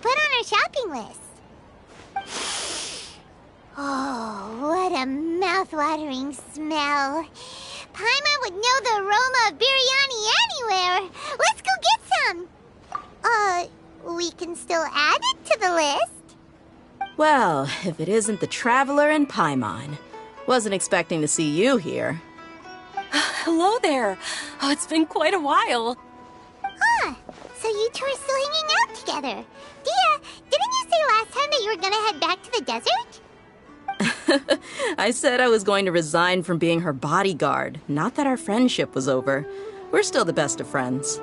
put on our shopping list? Oh, what a mouth-watering smell. Paimon would know the aroma of biryani anywhere. Let's go get some. We can still add it to the list. Well, if it isn't the Traveler and Paimon. Wasn't expecting to see you here. Hello there. Oh, it's been quite a while. Huh. So you two are still hanging out together. Dehya, didn't you say last time that you were gonna head back to the desert? I said I was going to resign from being her bodyguard, not that our friendship was over. We're still the best of friends.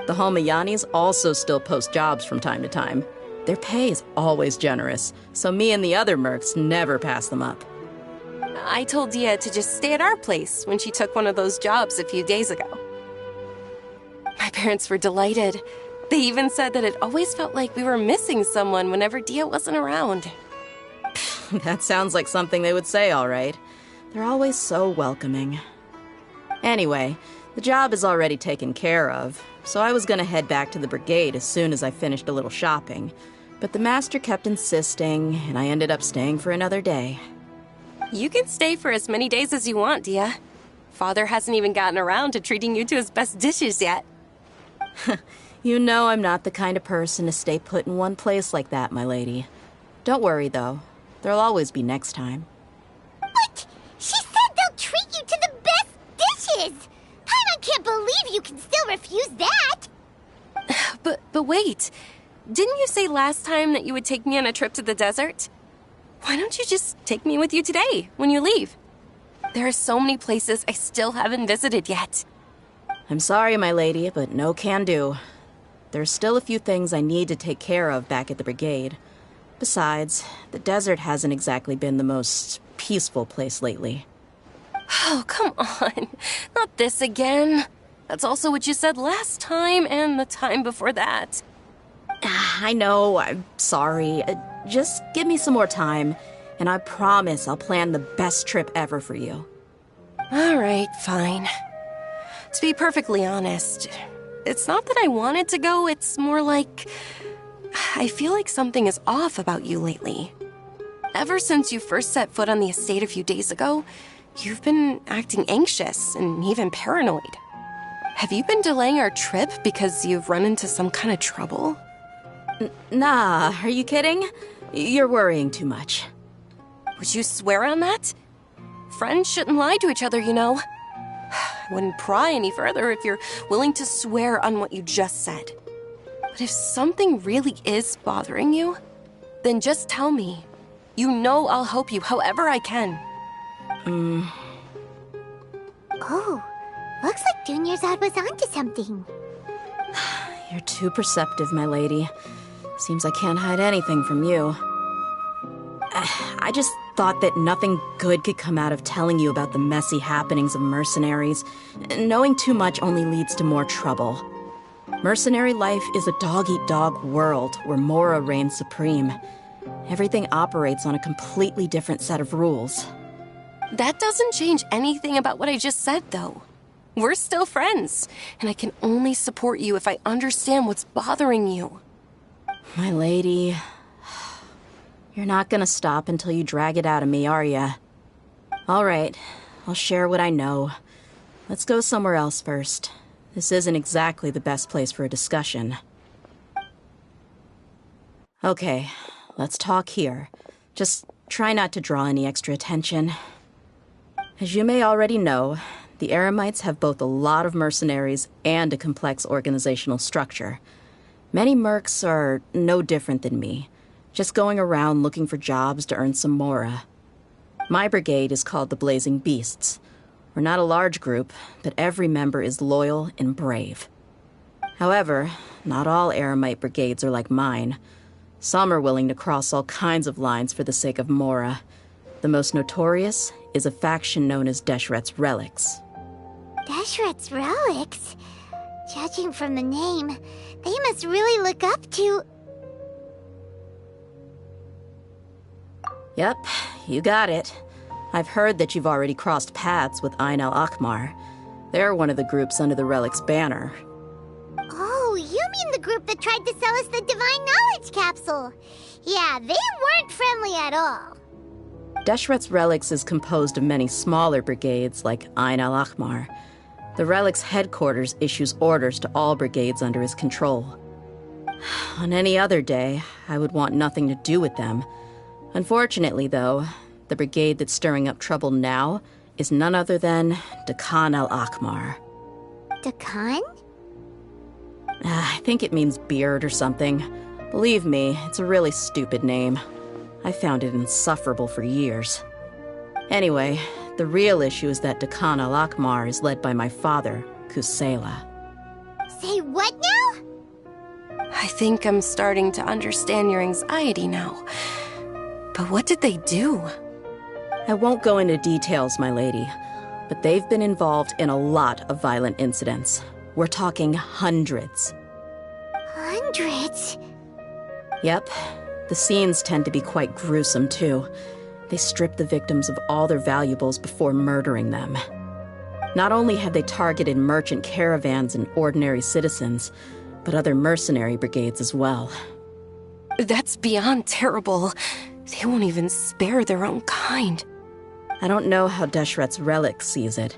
The Homayanis also still post jobs from time to time. Their pay is always generous, so me and the other mercs never pass them up. I told Dehya to just stay at our place when she took one of those jobs a few days ago. My parents were delighted. They even said that it always felt like we were missing someone whenever Dehya wasn't around. That sounds like something they would say, all right. They're always so welcoming. Anyway, the job is already taken care of, so I was gonna head back to the brigade as soon as I finished a little shopping. But the master kept insisting, and I ended up staying for another day. You can stay for as many days as you want, Dehya. Father hasn't even gotten around to treating you to his best dishes yet. You know I'm not the kind of person to stay put in one place like that, my lady. Don't worry, though. There'll always be next time. But she said they'll treat you to the best dishes! Paimon can't believe you can still refuse that! But wait. Didn't you say last time that you would take me on a trip to the desert? Why don't you just take me with you today, when you leave? There are so many places I still haven't visited yet. I'm sorry, my lady, but no can do. There's still a few things I need to take care of back at the brigade. Besides, the desert hasn't exactly been the most peaceful place lately. Oh, come on. Not this again. That's also what you said last time and the time before that. I know, I'm sorry. Just give me some more time, and I promise I'll plan the best trip ever for you. All right, fine. To be perfectly honest, it's not that I wanted to go, it's more like I feel like something is off about you lately. Ever since you first set foot on the estate a few days ago, you've been acting anxious and even paranoid. Have you been delaying our trip because you've run into some kind of trouble? Nah, are you kidding? You're worrying too much. Would you swear on that? Friends shouldn't lie to each other, you know. I wouldn't pry any further if you're willing to swear on what you just said. But if something really is bothering you, then just tell me. You know I'll help you however I can. Oh, looks like Junior's was onto something. You're too perceptive, my lady. Seems I can't hide anything from you. I just thought that nothing good could come out of telling you about the messy happenings of mercenaries. Knowing too much only leads to more trouble. Mercenary life is a dog-eat-dog world where Mora reigns supreme. Everything operates on a completely different set of rules. That doesn't change anything about what I just said, though. We're still friends, and I can only support you if I understand what's bothering you. My lady, you're not gonna stop until you drag it out of me, are ya? All right, I'll share what I know. Let's go somewhere else first. This isn't exactly the best place for a discussion. Okay, let's talk here. Just try not to draw any extra attention. As you may already know, the Eremites have both a lot of mercenaries and a complex organizational structure. Many mercs are no different than me, just going around looking for jobs to earn some mora. My brigade is called the Blazing Beasts. We're not a large group, but every member is loyal and brave. However, not all Eremite brigades are like mine. Some are willing to cross all kinds of lines for the sake of mora. The most notorious is a faction known as Deshret's Relics. Deshret's Relics? Judging from the name, they must really look up to... Yep, you got it. I've heard that you've already crossed paths with Ain al-Akmar. They're one of the groups under the Relic's banner. Oh, you mean the group that tried to sell us the Divine Knowledge Capsule. Yeah, they weren't friendly at all. Deshret's Relics is composed of many smaller brigades like Ain al-Ahmar. The Relic's headquarters issues orders to all brigades under his control. On any other day, I would want nothing to do with them. Unfortunately, though, the brigade that's stirring up trouble now is none other than Dehya al-Ahmar. Dakan? I think it means beard or something. Believe me, it's a really stupid name. I found it insufferable for years. Anyway, the real issue is that Dehya al-Ahmar is led by my father, Kusela. Say what now? I think I'm starting to understand your anxiety now. But what did they do? I won't go into details, my lady, but they've been involved in a lot of violent incidents. We're talking hundreds. Hundreds? Yep. The scenes tend to be quite gruesome, too. They strip the victims of all their valuables before murdering them. Not only have they targeted merchant caravans and ordinary citizens, but other mercenary brigades as well. That's beyond terrible. They won't even spare their own kind. I don't know how Deshret's Relic sees it.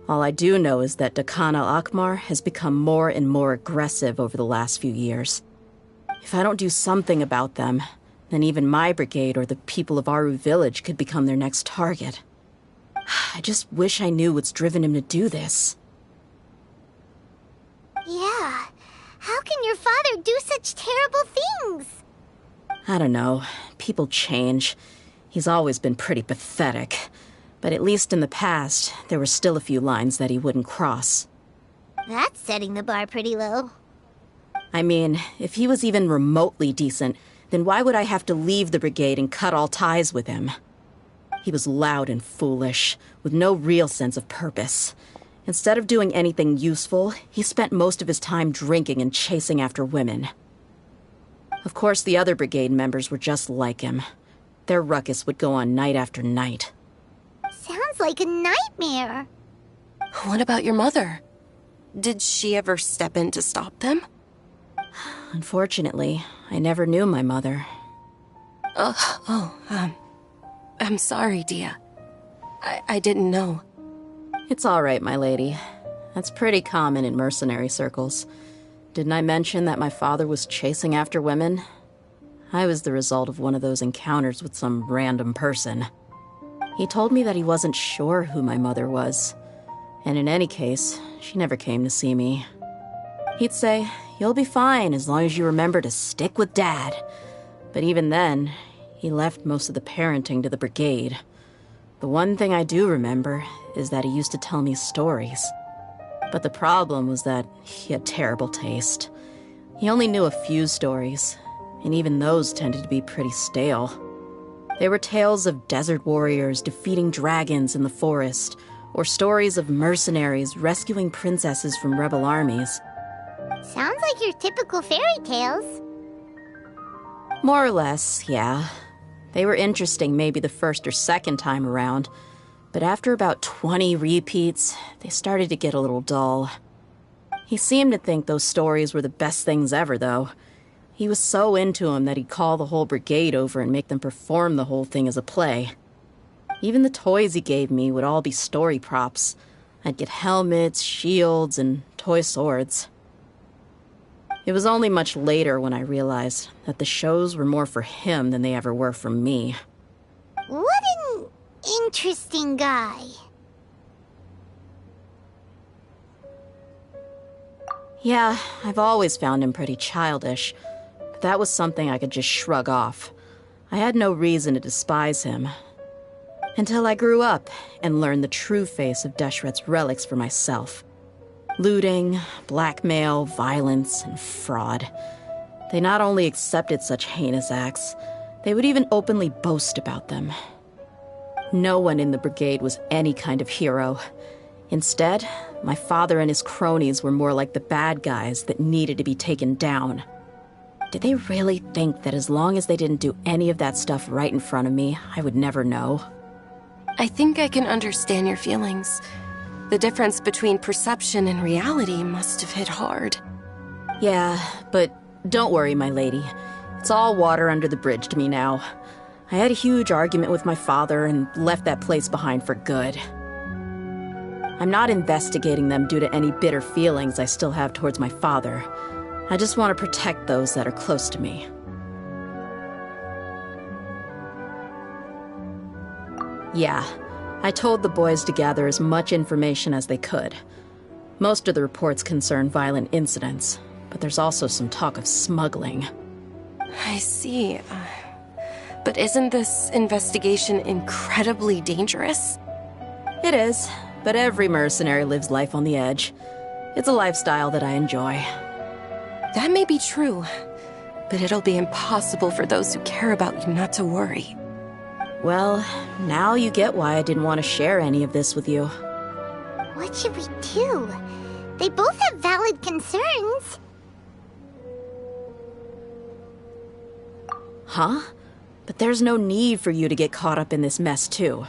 All I do know is that Dehya al-Ahmar has become more and more aggressive over the last few years. If I don't do something about them, then even my brigade or the people of Aru village could become their next target. I just wish I knew what's driven him to do this. Yeah. How can your father do such terrible things? I don't know. People change. He's always been pretty pathetic. But at least in the past, there were still a few lines that he wouldn't cross. That's setting the bar pretty low. I mean, if he was even remotely decent, then why would I have to leave the brigade and cut all ties with him? He was loud and foolish, with no real sense of purpose. Instead of doing anything useful, he spent most of his time drinking and chasing after women. Of course, the other brigade members were just like him. Their ruckus would go on night after night. Sounds like a nightmare. What about your mother? Did she ever step in to stop them? Unfortunately, I never knew my mother. I'm sorry, Dehya. I didn't know. It's all right, my lady. That's pretty common in mercenary circles. Didn't I mention that my father was chasing after women? I was the result of one of those encounters with some random person. He told me that he wasn't sure who my mother was. And in any case, she never came to see me. He'd say, "You'll be fine as long as you remember to stick with Dad." But even then, he left most of the parenting to the brigade. The one thing I do remember is that he used to tell me stories. But the problem was that he had terrible taste. He only knew a few stories, and even those tended to be pretty stale. They were tales of desert warriors defeating dragons in the forest, or stories of mercenaries rescuing princesses from rebel armies. Sounds like your typical fairy tales. More or less, yeah. They were interesting maybe the first or second time around, but after about 20 repeats, they started to get a little dull. He seemed to think those stories were the best things ever, though. He was so into them that he'd call the whole brigade over and make them perform the whole thing as a play. Even the toys he gave me would all be story props. I'd get helmets, shields, and toy swords. It was only much later when I realized that the shows were more for him than they ever were for me. What an interesting guy. Yeah, I've always found him pretty childish, but that was something I could just shrug off. I had no reason to despise him. Until I grew up and learned the true face of Deshret's Relics for myself. Looting, blackmail, violence, and fraud. They not only accepted such heinous acts, they would even openly boast about them. No one in the brigade was any kind of hero. Instead, my father and his cronies were more like the bad guys that needed to be taken down. Did they really think that as long as they didn't do any of that stuff right in front of me, I would never know? I think I can understand your feelings. The difference between perception and reality must have hit hard. Yeah, but don't worry, my lady. It's all water under the bridge to me now. I had a huge argument with my father and left that place behind for good. I'm not investigating them due to any bitter feelings I still have towards my father. I just want to protect those that are close to me. Yeah, I told the boys to gather as much information as they could. Most of the reports concern violent incidents, but there's also some talk of smuggling. I see. But isn't this investigation incredibly dangerous? It is, but every mercenary lives life on the edge. It's a lifestyle that I enjoy. That may be true, but it'll be impossible for those who care about you not to worry. Well, now you get why I didn't want to share any of this with you. What should we do? They both have valid concerns. Huh? But there's no need for you to get caught up in this mess, too.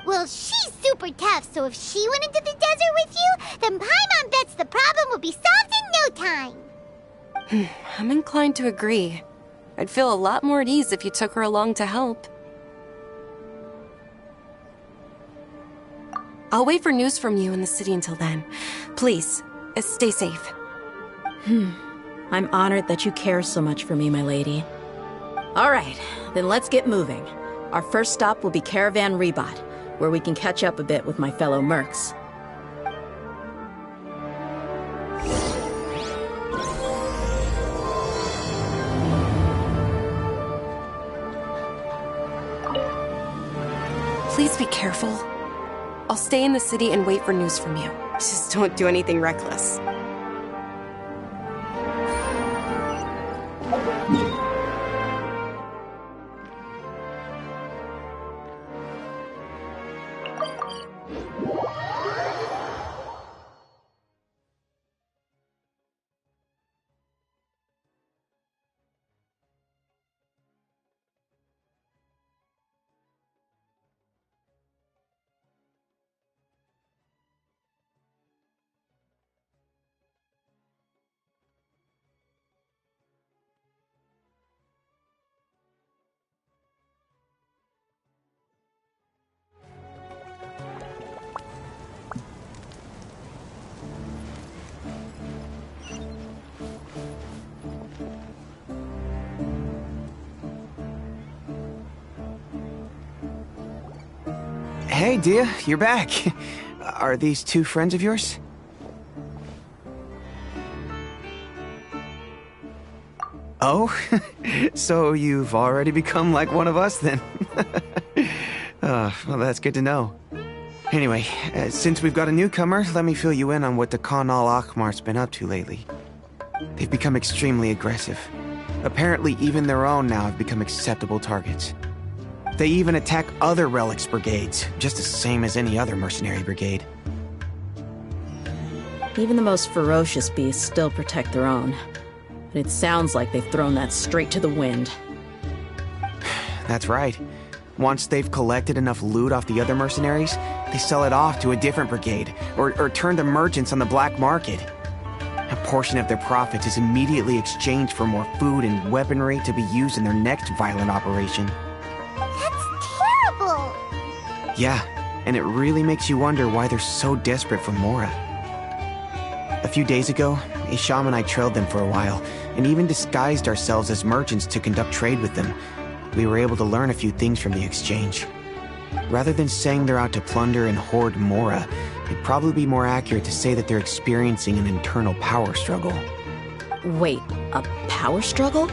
Well, she's super tough, so if she went into the desert with you, then Paimon bets the problem will be solved in no time. I'm inclined to agree. I'd feel a lot more at ease if you took her along to help. I'll wait for news from you in the city until then. Please, stay safe. I'm honored that you care so much for me, my lady. All right, then let's get moving. Our first stop will be Caravan Rebot, where we can catch up a bit with my fellow mercs. Please be careful. I'll stay in the city and wait for news from you. Just don't do anything reckless. Hey, Dehya, you're back. Are these two friends of yours? Oh, so you've already become like one of us then? Well, that's good to know. Anyway, since we've got a newcomer, let me fill you in on what the Khan al-Ahmar's been up to lately. They've become extremely aggressive. Apparently, even their own now have become acceptable targets. They even attack other relics brigades, just the same as any other mercenary brigade. Even the most ferocious beasts still protect their own. But it sounds like they've thrown that straight to the wind. That's right. Once they've collected enough loot off the other mercenaries, they sell it off to a different brigade, or turn to merchants on the black market. A portion of their profits is immediately exchanged for more food and weaponry to be used in their next violent operation. That's terrible! Yeah, and it really makes you wonder why they're so desperate for Mora. A few days ago, Isham and I trailed them for a while, and even disguised ourselves as merchants to conduct trade with them. We were able to learn a few things from the exchange. Rather than saying they're out to plunder and hoard Mora, it'd probably be more accurate to say that they're experiencing an internal power struggle. Wait, a power struggle?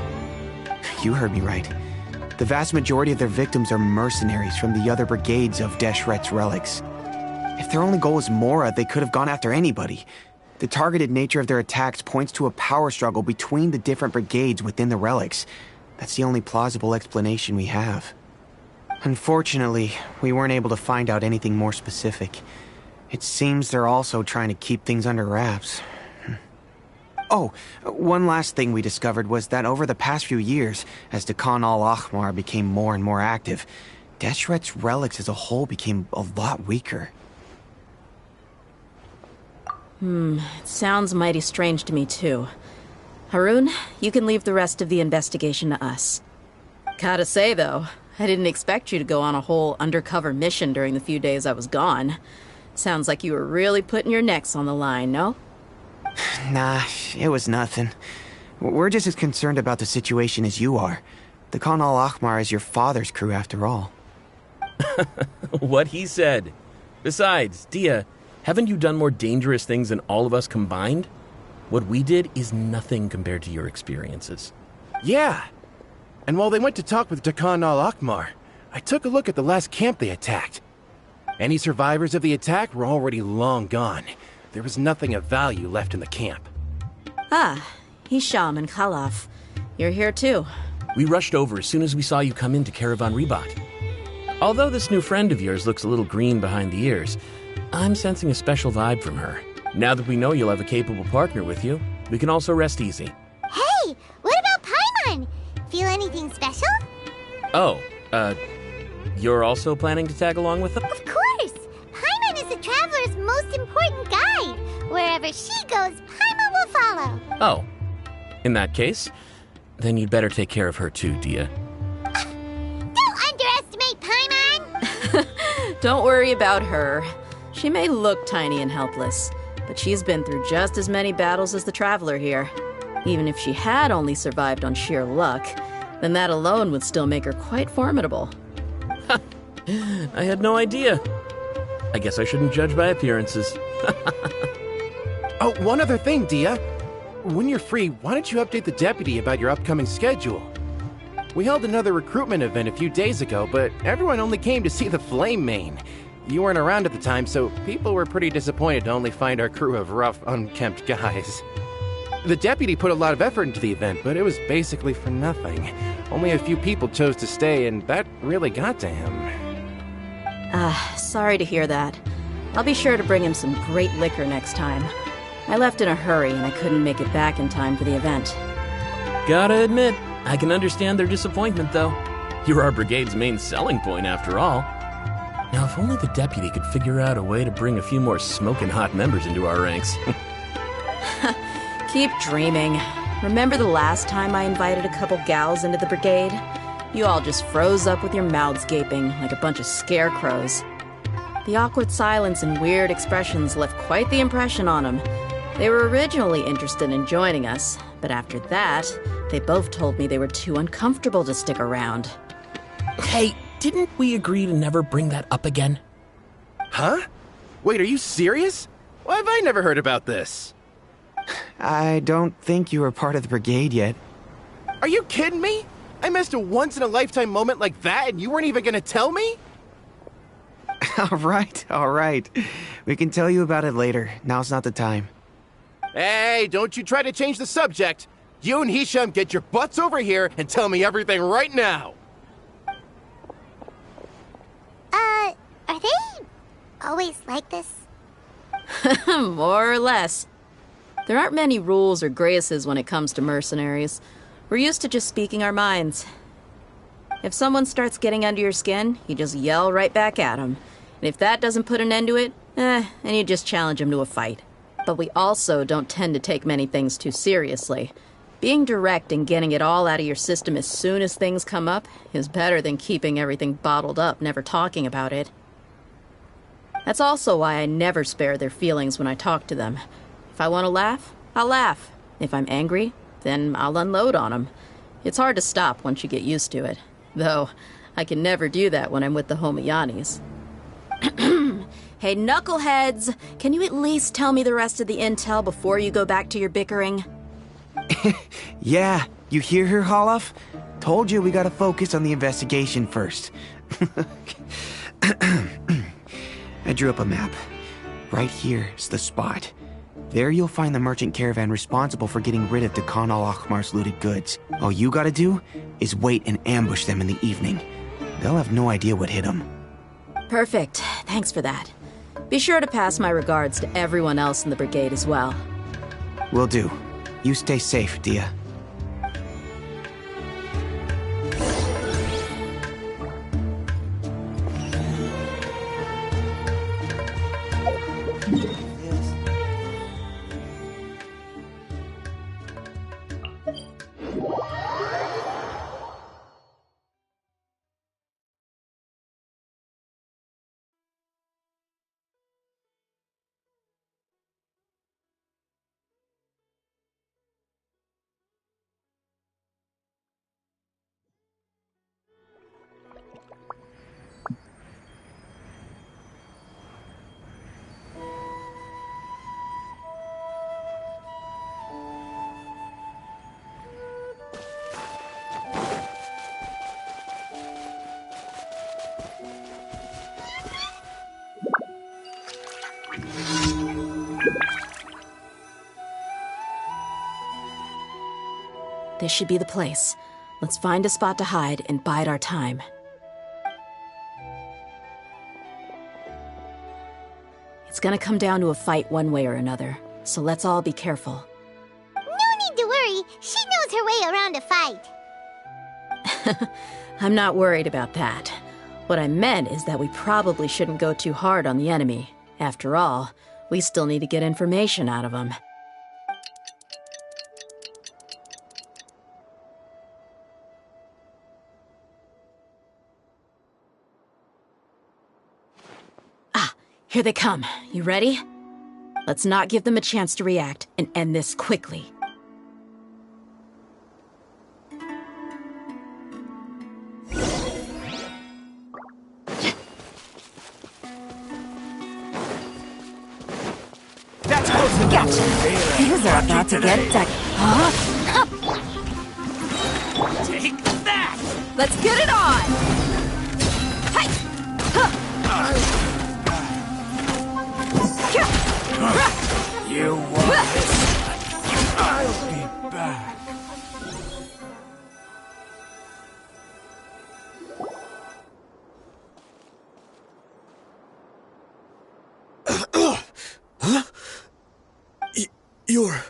You heard me right. The vast majority of their victims are mercenaries from the other brigades of Deshret's relics. If their only goal was Mora, they could have gone after anybody. The targeted nature of their attacks points to a power struggle between the different brigades within the relics. That's the only plausible explanation we have. Unfortunately, we weren't able to find out anything more specific. It seems they're also trying to keep things under wraps. Oh, one last thing we discovered was that over the past few years, as the Khan al-Ahmar became more and more active, Deshret's relics as a whole became a lot weaker. It sounds mighty strange to me too. Harun, you can leave the rest of the investigation to us. Gotta say, though, I didn't expect you to go on a whole undercover mission during the few days I was gone. Sounds like you were really putting your necks on the line, no? Nah, it was nothing. We're just as concerned about the situation as you are. The Khan al-Ahmar is your father's crew, after all. What he said. Besides, Dehya, haven't you done more dangerous things than all of us combined? What we did is nothing compared to your experiences. Yeah. And while they went to talk with Khan al-Ahmar, I took a look at the last camp they attacked. Any survivors of the attack were already long gone. There was nothing of value left in the camp. Ah, Hisham and Khalaf. You're here too. We rushed over as soon as we saw you come into Caravan Ribat. Although this new friend of yours looks a little green behind the ears, I'm sensing a special vibe from her. Now that we know you'll have a capable partner with you, we can also rest easy. Hey, what about Paimon? Feel anything special? Oh, you're also planning to tag along with them? Of course! Paimon is the traveler's most important guide. Wherever she goes, Paimon will follow. Oh, in that case, then you'd better take care of her too, Dehya. Don't underestimate Paimon! Don't worry about her. She may look tiny and helpless, but she's been through just as many battles as the traveler here. Even if she had only survived on sheer luck, then that alone would still make her quite formidable. I had no idea. I guess I shouldn't judge by appearances. Oh, one other thing, Dehya. When you're free, why don't you update the deputy about your upcoming schedule? We held another recruitment event a few days ago, but everyone only came to see the Flame Main. You weren't around at the time, so people were pretty disappointed to only find our crew of rough, unkempt guys. The deputy put a lot of effort into the event, but it was basically for nothing. Only a few people chose to stay, and that really got to him. Sorry to hear that. I'll be sure to bring him some great liquor next time. I left in a hurry and I couldn't make it back in time for the event. Gotta admit, I can understand their disappointment, though. You're our brigade's main selling point, after all. Now, if only the deputy could figure out a way to bring a few more smoking hot members into our ranks. Keep dreaming. Remember the last time I invited a couple gals into the brigade? You all just froze up with your mouths gaping like a bunch of scarecrows. The awkward silence and weird expressions left quite the impression on them. They were originally interested in joining us, but after that, they both told me they were too uncomfortable to stick around. Hey, didn't we agree to never bring that up again? Huh? Wait, are you serious? Why have I never heard about this? I don't think you were part of the brigade yet. Are you kidding me? I missed a once-in-a-lifetime moment like that and you weren't even gonna tell me? All right. We can tell you about it later. Now's not the time. Hey, don't you try to change the subject. You and Hisham get your butts over here and tell me everything right now. Are they always like this? More or less. There aren't many rules or graces when it comes to mercenaries. We're used to just speaking our minds. If someone starts getting under your skin, you just yell right back at them. And if that doesn't put an end to it, then you just challenge them to a fight. But we also don't tend to take many things too seriously. Being direct and getting it all out of your system as soon as things come up is better than keeping everything bottled up, never talking about it. That's also why I never spare their feelings when I talk to them. If I want to laugh, I'll laugh. If I'm angry, then I'll unload on them. It's hard to stop once you get used to it. Though, I can never do that when I'm with the Homiyanis. Hey, knuckleheads! Can you at least tell me the rest of the intel before you go back to your bickering? Yeah, you hear her, Khalaf? Told you we gotta focus on the investigation first. I drew up a map. Right here's the spot. There you'll find the merchant caravan responsible for getting rid of the Khan al-Ahmar's looted goods. All you gotta do is wait and ambush them in the evening. They'll have no idea what hit them. Perfect. Thanks for that. Be sure to pass my regards to everyone else in the brigade as well. Will do. You stay safe, Dehya. This should be the place. Let's find a spot to hide and bide our time. It's gonna come down to a fight one way or another, so let's all be careful. No need to worry. She knows her way around a fight. I'm not worried about that. What I meant is that we probably shouldn't go too hard on the enemy. After all, we still need to get information out of them. Here they come. You ready? Let's not give them a chance to react and end this quickly. That's close enough. Gotcha. Things are about to get deck. Huh? Take that! Let's get it on! Hey! You want this? I'll be back. Huh? You're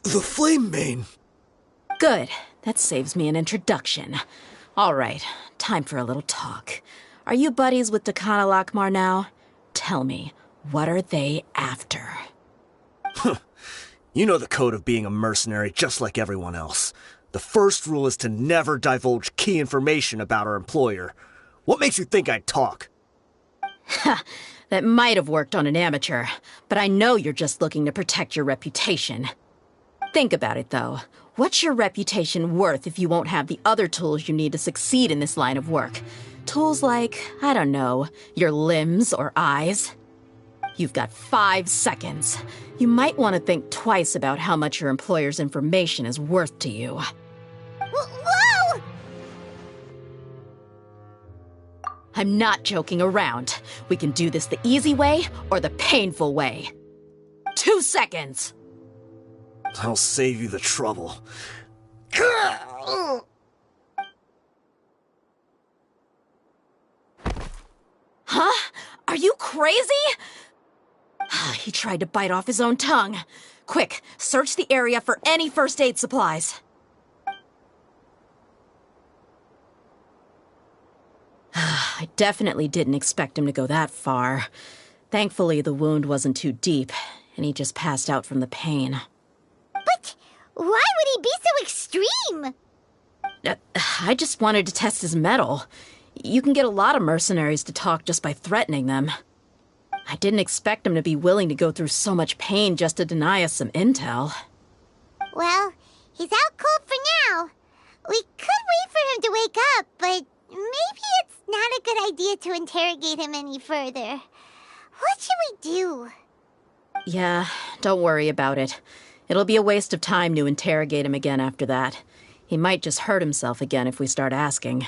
the Flame Mane. Good. That saves me an introduction. All right, time for a little talk. Are you buddies with Dakana Lakmar now? Tell me, what are they after? You know the code of being a mercenary just like everyone else. The first rule is to never divulge key information about our employer. What makes you think I'd talk? That might have worked on an amateur, but I know you're just looking to protect your reputation. Think about it, though. What's your reputation worth if you won't have the other tools you need to succeed in this line of work? Tools like, I don't know, your limbs or eyes? You've got 5 seconds. You might want to think twice about how much your employer's information is worth to you. Whoa! I'm not joking around. We can do this the easy way or the painful way. 2 seconds! I'll save you the trouble. Huh? Are you crazy? He tried to bite off his own tongue. Quick, search the area for any first aid supplies. I definitely didn't expect him to go that far. Thankfully, the wound wasn't too deep, and he just passed out from the pain. But why would he be so extreme? I just wanted to test his mettle. You can get a lot of mercenaries to talk just by threatening them. I didn't expect him to be willing to go through so much pain just to deny us some intel. Well, he's out cold for now. We could wait for him to wake up, but maybe it's not a good idea to interrogate him any further. What should we do? Yeah, don't worry about it. It'll be a waste of time to interrogate him again after that. He might just hurt himself again if we start asking.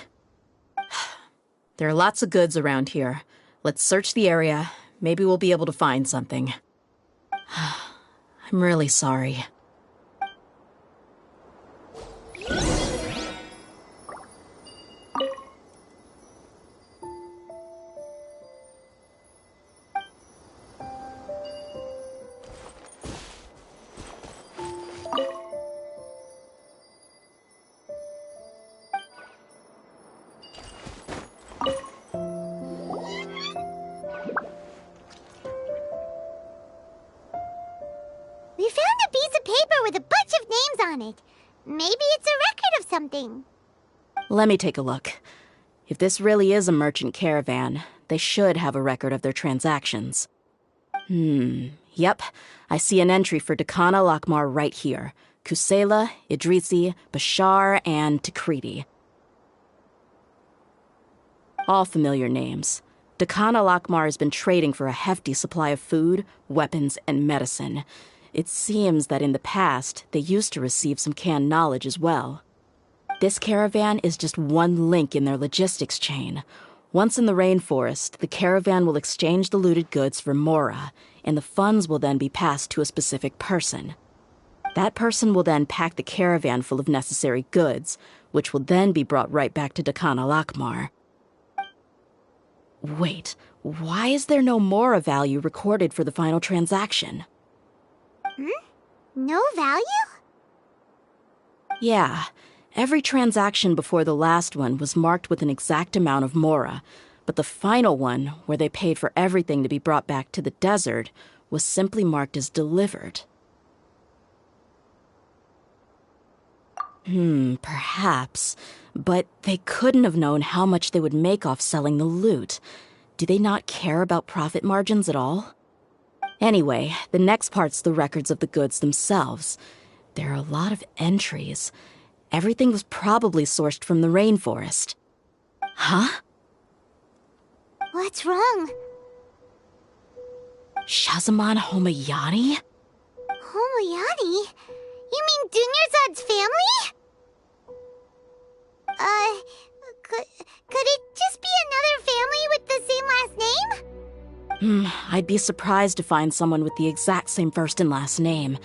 There are lots of goods around here. Let's search the area. Maybe we'll be able to find something. I'm really sorry. We found a piece of paper with a bunch of names on it. Maybe it's a record of something. Let me take a look. If this really is a merchant caravan, they should have a record of their transactions. Yep. I see an entry for Dakana Lakmar right here. Kusela, Idrisi, Bashar, and Takriti. All familiar names. Dakana Lakmar has been trading for a hefty supply of food, weapons, and medicine. It seems that in the past, they used to receive some canned knowledge as well. This caravan is just one link in their logistics chain. Once in the rainforest, the caravan will exchange the looted goods for mora, and the funds will then be passed to a specific person. That person will then pack the caravan full of necessary goods, which will then be brought right back to Dakan al-Akmar. Wait, why is there no mora value recorded for the final transaction? No value? Yeah, every transaction before the last one was marked with an exact amount of mora, but the final one, where they paid for everything to be brought back to the desert, was simply marked as delivered. Perhaps. But they couldn't have known how much they would make off selling the loot. Do they not care about profit margins at all? Anyway, the next part's the records of the goods themselves. There are a lot of entries. Everything was probably sourced from the rainforest. Huh? What's wrong? Shazamon Homayani? Homayani? You mean Dunyarzad's family? Could it just be another family with the same last name? I'd be surprised to find someone with the exact same first and last name.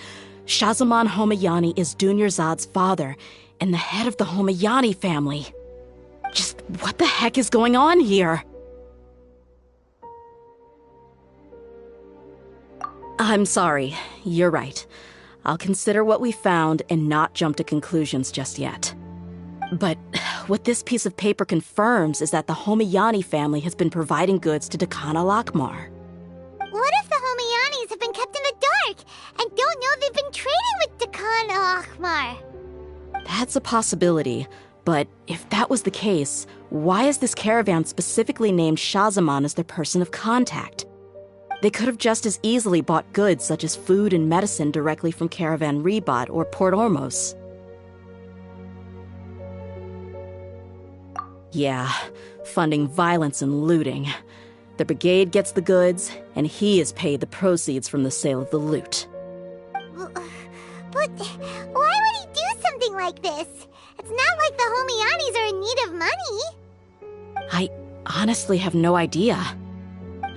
Shazamon Homayani is Dunyarzad's father, and the head of the Homayani family. Just what the heck is going on here? I'm sorry, you're right. I'll consider what we found and not jump to conclusions just yet. But what this piece of paper confirms is that the Homayani family has been providing goods to Dakan al-Akmar. What if the Homayanis have been kept in the dark and don't know they've been trading with Dakan al-Akmar? That's a possibility, but if that was the case, why is this caravan specifically named Shazamon as their person of contact? They could have just as easily bought goods such as food and medicine directly from Caravan Ribat or Port Ormos. Yeah, funding violence and looting. The brigade gets the goods, and he is paid the proceeds from the sale of the loot. But why would he do something like this? It's not like the Homayanis are in need of money. I honestly have no idea.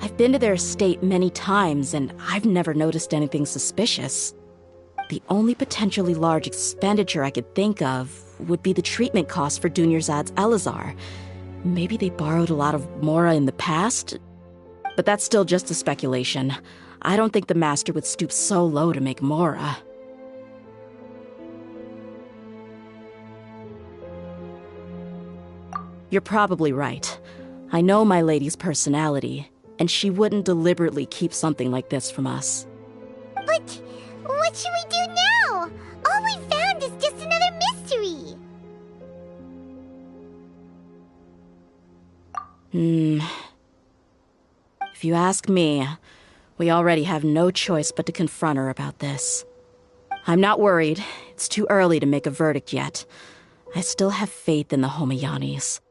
I've been to their estate many times, and I've never noticed anything suspicious. The only potentially large expenditure I could think of would be the treatment costs for Dunyarzad's Elazar. Maybe they borrowed a lot of mora in the past? But that's still just a speculation. I don't think the master would stoop so low to make mora. You're probably right. I know my lady's personality, and she wouldn't deliberately keep something like this from us. But what should we do now? All we found is just another mystery. If you ask me, we already have no choice but to confront her about this. I'm not worried. It's too early to make a verdict yet. I still have faith in the Homayanis.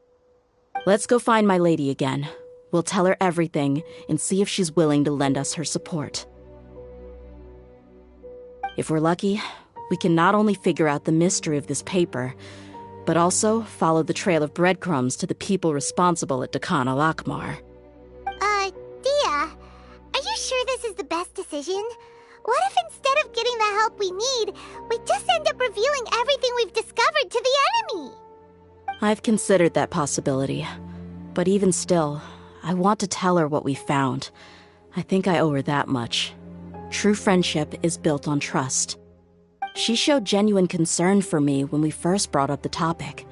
Let's go find my lady again. We'll tell her everything and see if she's willing to lend us her support. If we're lucky, we can not only figure out the mystery of this paper, but also follow the trail of breadcrumbs to the people responsible at Dakan al-Akmar. Dehya, are you sure this is the best decision? What if instead of getting the help we need, we just end up revealing everything we've discovered to the enemy? I've considered that possibility, but even still, I want to tell her what we found. I think I owe her that much. True friendship is built on trust. She showed genuine concern for me when we first brought up the topic.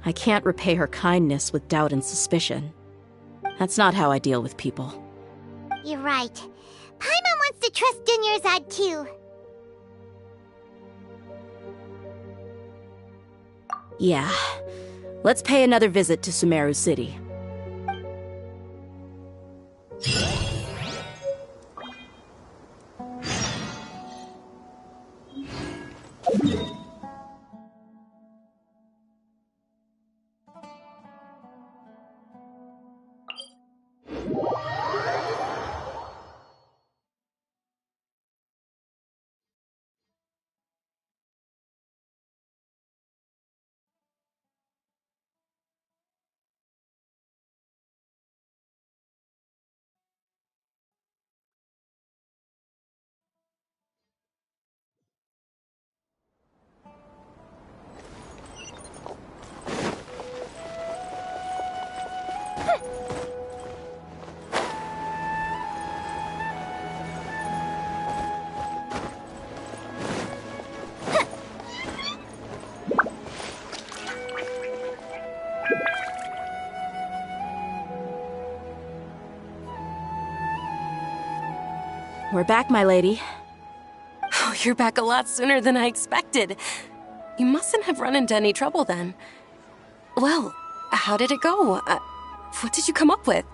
I can't repay her kindness with doubt and suspicion. That's not how I deal with people. You're right. Paimon wants to trust Dunyarzad too. Yeah. Let's pay another visit to Sumeru City. We're back, my lady. Oh, you're back a lot sooner than I expected. You mustn't have run into any trouble then. Well, how did it go? What did you come up with?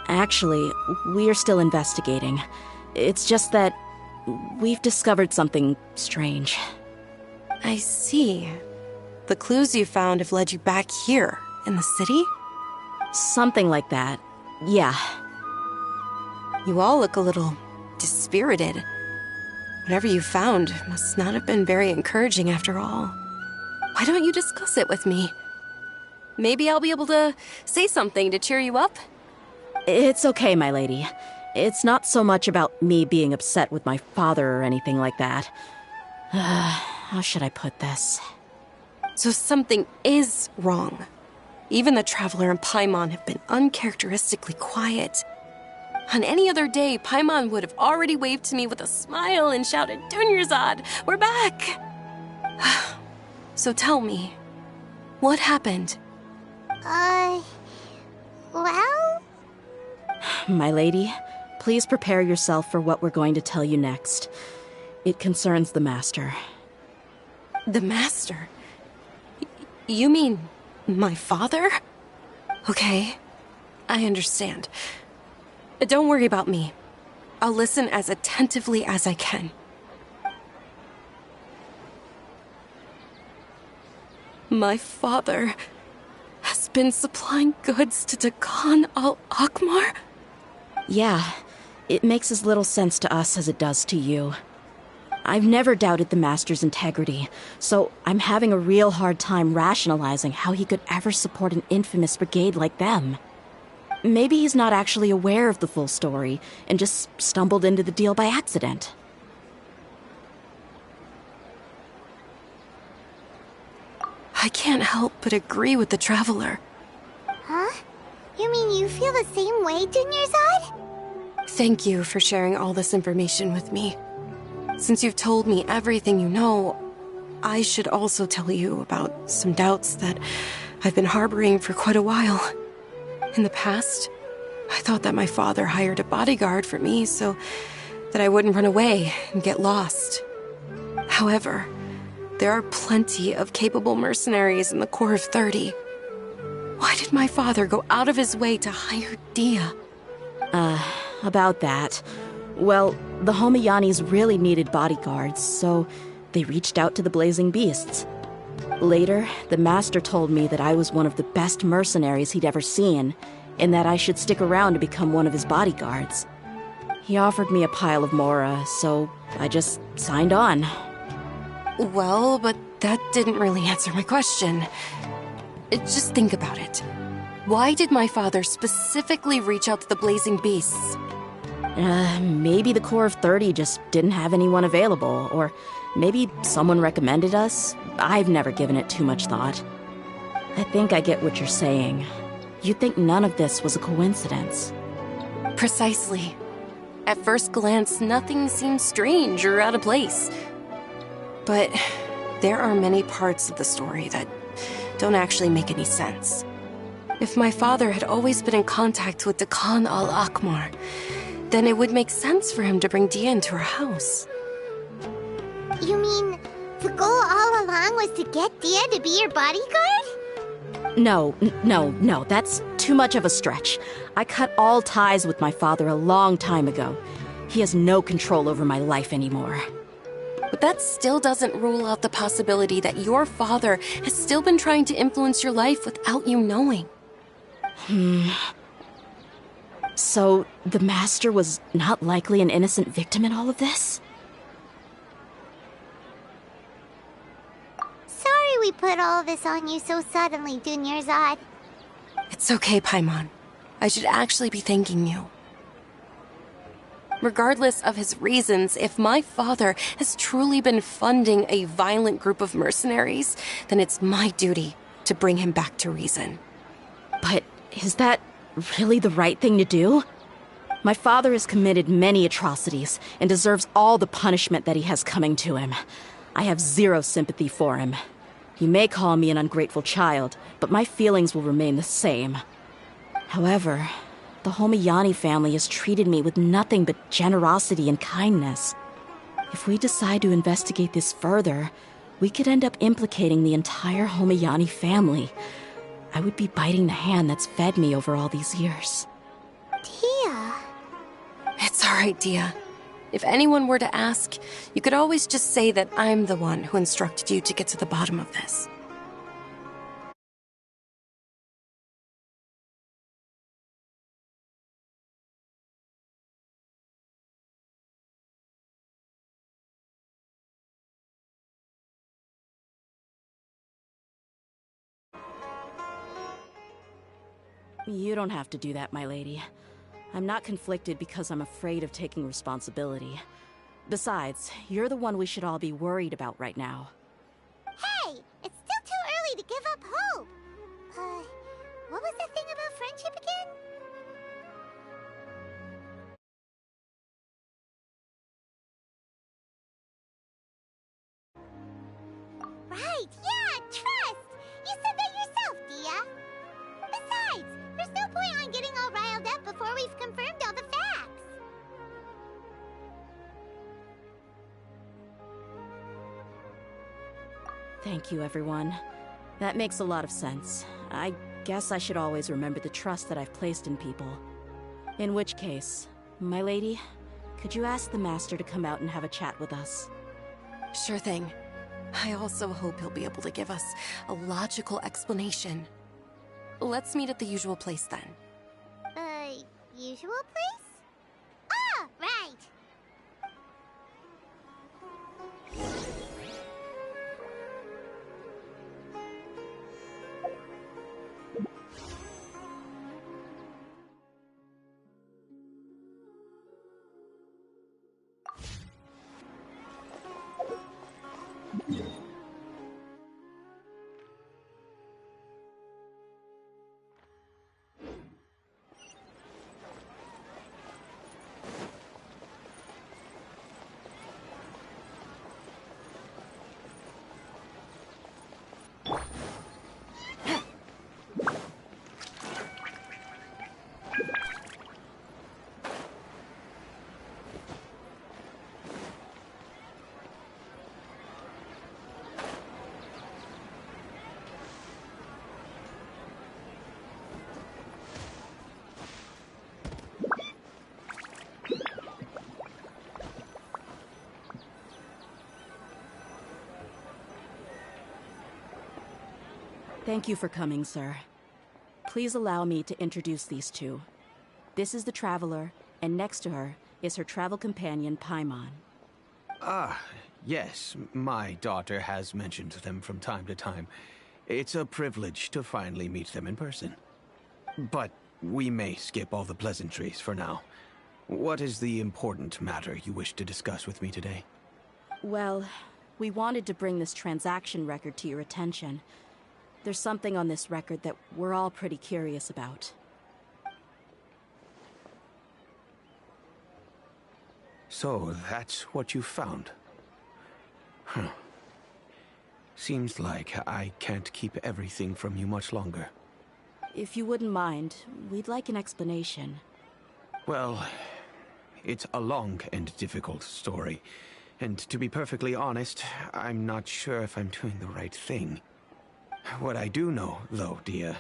Actually, we are still investigating. It's just that we've discovered something strange. I see. The clues you found have led you back here, in the city? Something like that. Yeah. You all look a little dispirited. Whatever you found must not have been very encouraging after all. Why don't you discuss it with me? Maybe I'll be able to say something to cheer you up? It's okay, my lady. It's not so much about me being upset with my father or anything like that. How should I put this? So something is wrong. Even the Traveler and Paimon have been uncharacteristically quiet. On any other day, Paimon would have already waved to me with a smile and shouted, "Dunyarzad, we're back!" So tell me, what happened? Well? My lady, please prepare yourself for what we're going to tell you next. It concerns the Master. The Master? You mean my father? Okay, I understand. Don't worry about me. I'll listen as attentively as I can. My father has been supplying goods to Dakan al-Akmar? Yeah, it makes as little sense to us as it does to you. I've never doubted the Master's integrity, so I'm having a real hard time rationalizing how he could ever support an infamous brigade like them. Maybe he's not actually aware of the full story and just stumbled into the deal by accident. I can't help but agree with the Traveler. Huh? You mean you feel the same way, Dunyarzad? Thank you for sharing all this information with me. Since you've told me everything you know, I should also tell you about some doubts that I've been harboring for quite a while. In the past, I thought that my father hired a bodyguard for me so that I wouldn't run away and get lost. However, there are plenty of capable mercenaries in the Corps of 30. Why did my father go out of his way to hire Dehya? About that. Well, the Homayanis really needed bodyguards, so they reached out to the Blazing Beasts. Later, the Master told me that I was one of the best mercenaries he'd ever seen, and that I should stick around to become one of his bodyguards. He offered me a pile of mora, so I just signed on. Well, but that didn't really answer my question. Just think about it. Why did my father specifically reach out to the Blazing Beasts? Maybe the Corps of 30 just didn't have anyone available, or maybe someone recommended us. I've never given it too much thought. I think I get what you're saying. You think none of this was a coincidence. Precisely. At first glance, nothing seems strange or out of place. But there are many parts of the story that don't actually make any sense. If my father had always been in contact with Dakan al-Akmar, then it would make sense for him to bring Dehya into our house. You mean the goal all along was to get Dehya to be your bodyguard? No, that's too much of a stretch. I cut all ties with my father a long time ago. He has no control over my life anymore. But that still doesn't rule out the possibility that your father has still been trying to influence your life without you knowing. So, the Master was not likely an innocent victim in all of this? Sorry we put all this on you so suddenly, Dunyarzad. It's okay, Paimon. I should actually be thanking you. Regardless of his reasons, if my father has truly been funding a violent group of mercenaries, then it's my duty to bring him back to reason. But is that really the right thing to do? My father has committed many atrocities and deserves all the punishment that he has coming to him. I have zero sympathy for him. You may call me an ungrateful child, but my feelings will remain the same. However, the Homayani family has treated me with nothing but generosity and kindness. If we decide to investigate this further, we could end up implicating the entire Homayani family. I would be biting the hand that's fed me over all these years. Dehya. It's alright, Dehya. If anyone were to ask, you could always just say that I'm the one who instructed you to get to the bottom of this. You don't have to do that, my lady. I'm not conflicted because I'm afraid of taking responsibility. Besides, you're the one we should all be worried about right now. Hey, it's still too early to give up hope. What was the thing about friendship again? Right, yeah, trust! You said that yourself, Dehya. Besides, there's no point on getting all riled up before we've confirmed all the facts. Thank you, everyone. That makes a lot of sense. I guess I should always remember the trust that I've placed in people. In which case, my lady, could you ask the Master to come out and have a chat with us? Sure thing. I also hope he'll be able to give us a logical explanation. Let's meet at the usual place then. Usual place? Ah, right! Thank you for coming, sir. Please allow me to introduce these two. This is the Traveler, and next to her is her travel companion, Paimon. Ah, yes. My daughter has mentioned them from time to time. It's a privilege to finally meet them in person. But we may skip all the pleasantries for now. What is the important matter you wish to discuss with me today? Well, we wanted to bring this transaction record to your attention. There's something on this record that we're all pretty curious about. So, that's what you found? Huh. Seems like I can't keep everything from you much longer. If you wouldn't mind, we'd like an explanation. Well, it's a long and difficult story. And to be perfectly honest, I'm not sure if I'm doing the right thing. What I do know, though, Dehya,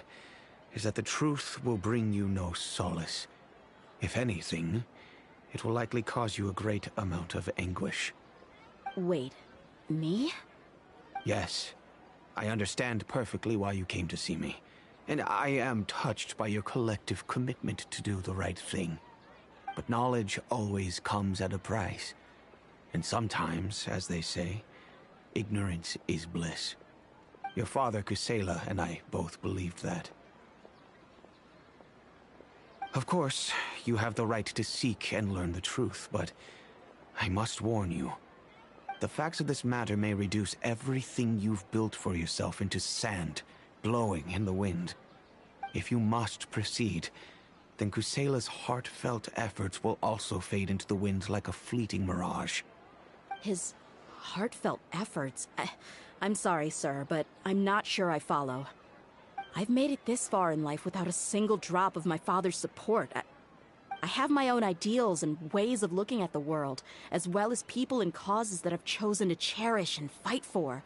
is that the truth will bring you no solace. If anything, it will likely cause you a great amount of anguish. Wait, me? Yes. I understand perfectly why you came to see me. And I am touched by your collective commitment to do the right thing. But knowledge always comes at a price. And sometimes, as they say, ignorance is bliss. Your father, Kusela, and I both believed that. Of course, you have the right to seek and learn the truth, but I must warn you. The facts of this matter may reduce everything you've built for yourself into sand, blowing in the wind. If you must proceed, then Kusela's heartfelt efforts will also fade into the wind like a fleeting mirage. His heartfelt efforts? I'm sorry, sir, but I'm not sure I follow. I've made it this far in life without a single drop of my father's support. I have my own ideals and ways of looking at the world, as well as people and causes that I've chosen to cherish and fight for.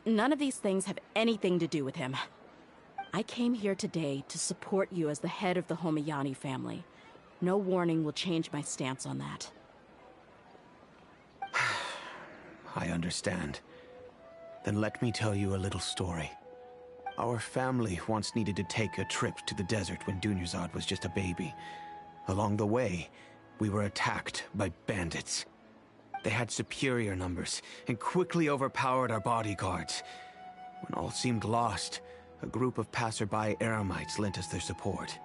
None of these things have anything to do with him. I came here today to support you as the head of the Homayani family. No warning will change my stance on that. I understand. Then let me tell you a little story. Our family once needed to take a trip to the desert when Dunyarzad was just a baby. Along the way, we were attacked by bandits. They had superior numbers and quickly overpowered our bodyguards. When all seemed lost, a group of passerby Eremites lent us their support.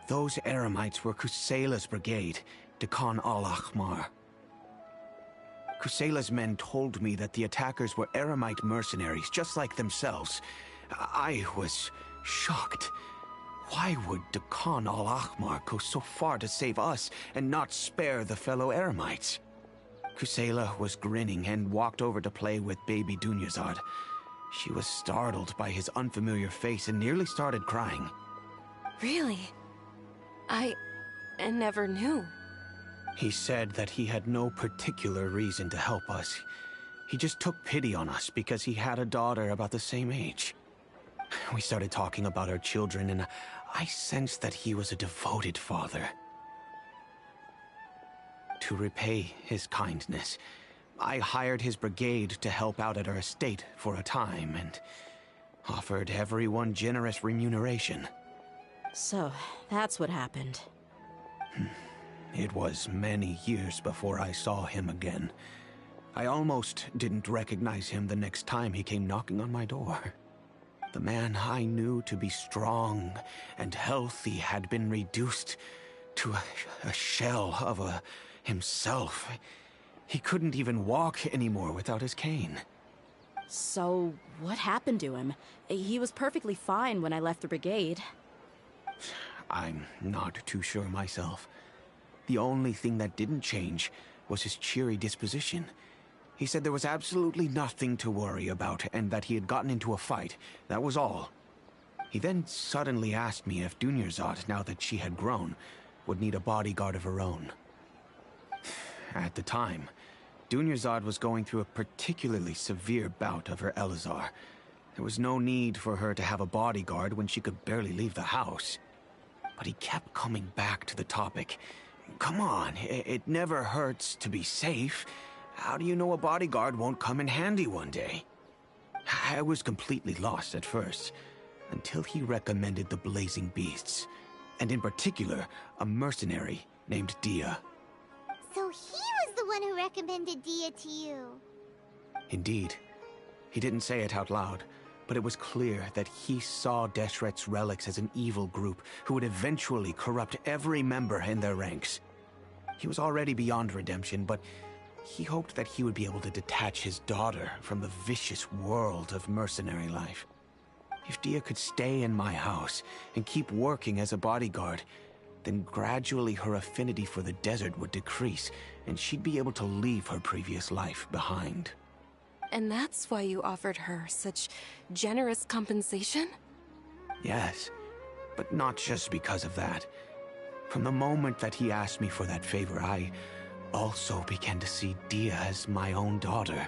Those Eremites were Kusela's brigade, Dekan al-Ahmar. Kusela's men told me that the attackers were Eremite mercenaries, just like themselves. I was shocked. Why would Dekan al-Ahmar go so far to save us and not spare the fellow Eremites? Kusela was grinning and walked over to play with baby Dunyarzad. She was startled by his unfamiliar face and nearly started crying. Really? I never knew. He said that he had no particular reason to help us. He just took pity on us because he had a daughter about the same age. We started talking about our children, and I sensed that he was a devoted father. To repay his kindness, I hired his brigade to help out at our estate for a time and offered everyone generous remuneration. So, that's what happened. It was many years before I saw him again. I almost didn't recognize him the next time he came knocking on my door. The man I knew to be strong and healthy had been reduced to a shell of himself. He couldn't even walk anymore without his cane. So, what happened to him? He was perfectly fine when I left the brigade. I'm not too sure myself. The only thing that didn't change was his cheery disposition. He said there was absolutely nothing to worry about and that he had gotten into a fight. That was all. He then suddenly asked me if Dunyarzad, now that she had grown, would need a bodyguard of her own. At the time, Dunyarzad was going through a particularly severe bout of her Elazar. There was no need for her to have a bodyguard when she could barely leave the house. But he kept coming back to the topic. Come on, it never hurts to be safe. How do you know a bodyguard won't come in handy one day? I was completely lost at first, until he recommended the Blazing Beasts, and in particular, a mercenary named Dehya. So he was the one who recommended Dehya to you. Indeed. He didn't say it out loud, but it was clear that he saw Deshret's relics as an evil group who would eventually corrupt every member in their ranks. He was already beyond redemption, but he hoped that he would be able to detach his daughter from the vicious world of mercenary life. If Dehya could stay in my house and keep working as a bodyguard, then gradually her affinity for the desert would decrease, and she'd be able to leave her previous life behind. And that's why you offered her such generous compensation? Yes, but not just because of that. From the moment that he asked me for that favor, I also began to see Dehya as my own daughter.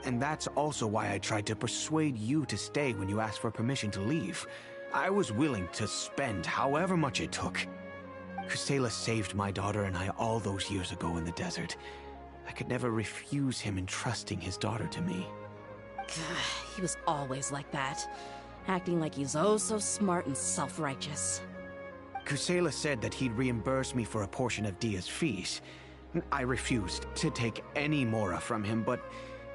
And that's also why I tried to persuade you to stay when you asked for permission to leave. I was willing to spend however much it took. Kusela saved my daughter and I all those years ago in the desert. I could never refuse him entrusting his daughter to me. He was always like that, acting like he's oh so smart and self-righteous. Kusela said that he'd reimburse me for a portion of Dehya's fees. I refused to take any mora from him, but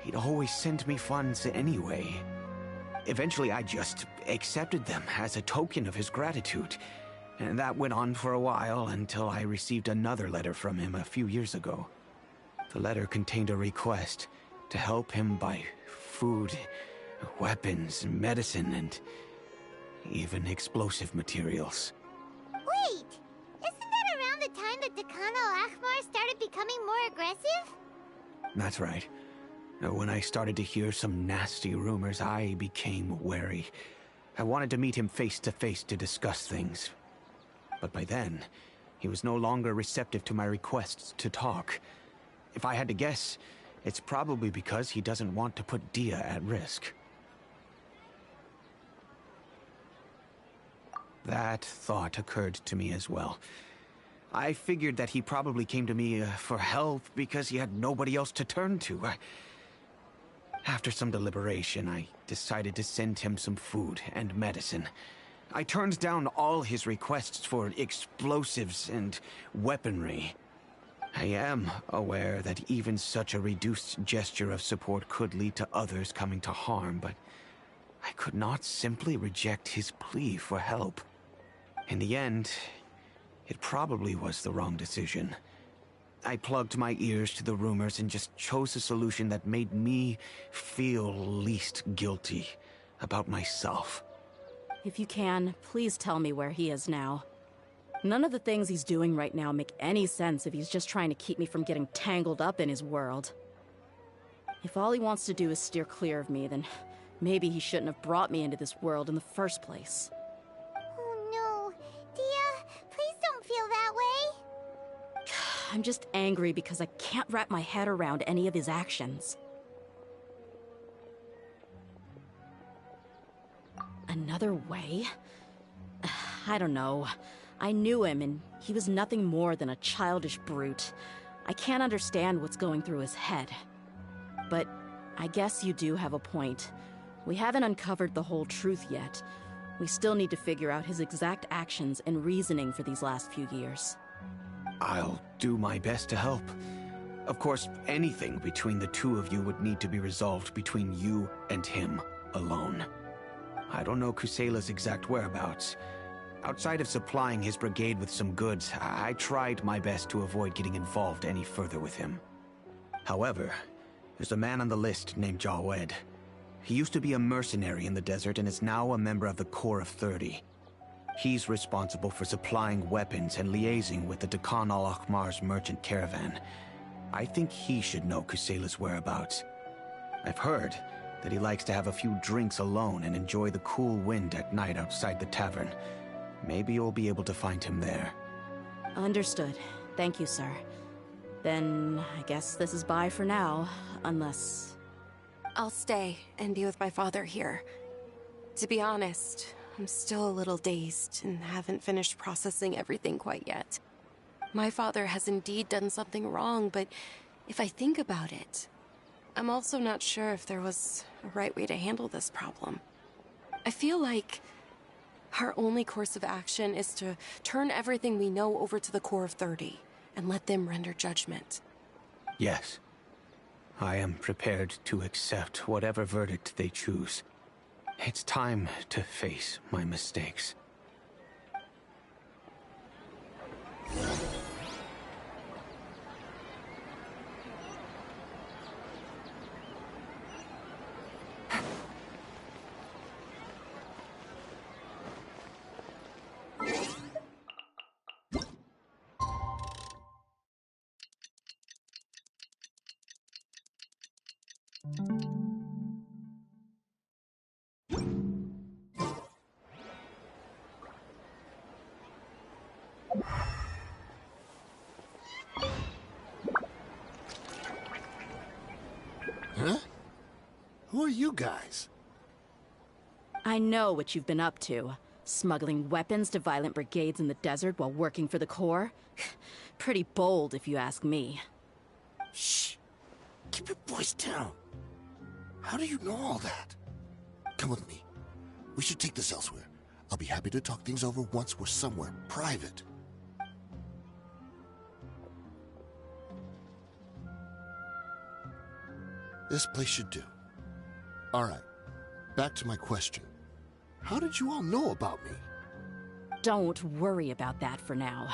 he'd always sent me funds anyway. Eventually, I just accepted them as a token of his gratitude. And that went on for a while until I received another letter from him a few years ago. The letter contained a request to help him buy food, weapons, medicine, and even explosive materials. Wait! Isn't that around the time that Dekan al-Ahmar started becoming more aggressive? That's right. When I started to hear some nasty rumors, I became wary. I wanted to meet him face to face to discuss things. But by then, He was no longer receptive to my requests to talk. If I had to guess, it's probably because he doesn't want to put Dehya at risk. That thought occurred to me as well. I figured that he probably came to me for help because he had nobody else to turn to. After some deliberation, I decided to send him some food and medicine. I turned down all his requests for explosives and weaponry. I am aware that even such a reduced gesture of support could lead to others coming to harm, but I could not simply reject his plea for help. In the end, it probably was the wrong decision. I plugged my ears to the rumors and just chose a solution that made me feel least guilty about myself. If you can, please tell me where he is now. None of the things he's doing right now make any sense if he's just trying to keep me from getting tangled up in his world. If all he wants to do is steer clear of me, then maybe he shouldn't have brought me into this world in the first place. Oh no. Dehya, please don't feel that way. I'm just angry because I can't wrap my head around any of his actions. Another way? I don't know. I knew him, and he was nothing more than a childish brute. I can't understand what's going through his head. But I guess you do have a point. We haven't uncovered the whole truth yet. We still need to figure out his exact actions and reasoning for these last few years. I'll do my best to help. Of course, anything between the two of you would need to be resolved between you and him alone. I don't know Kusela's exact whereabouts. Outside of supplying his brigade with some goods, I tried my best to avoid getting involved any further with him. However, there's a man on the list named Jawed. He used to be a mercenary in the desert and is now a member of the Corps of 30. He's responsible for supplying weapons and liaising with the Dakan al-Akhmar's merchant caravan. I think he should know Kusela's whereabouts. I've heard that he likes to have a few drinks alone and enjoy the cool wind at night outside the tavern. Maybe you'll be able to find him there. Understood. Thank you, sir. Then I guess this is bye for now, unless... I'll stay and be with my father here. To be honest, I'm still a little dazed and haven't finished processing everything quite yet. My father has indeed done something wrong, but if I think about it, I'm also not sure if there was a right way to handle this problem. I feel like our only course of action is to turn everything we know over to the Corps of 30 and let them render judgment. Yes. I am prepared to accept whatever verdict they choose. It's time to face my mistakes. Huh? Who are you guys? I know what you've been up to. Smuggling weapons to violent brigades in the desert while working for the Corps? Pretty bold, if you ask me. Shh. Keep your voice down. How do you know all that? Come with me. We should take this elsewhere. I'll be happy to talk things over once we're somewhere private. This place should do. All right. Back to my question. How did you all know about me? Don't worry about that for now.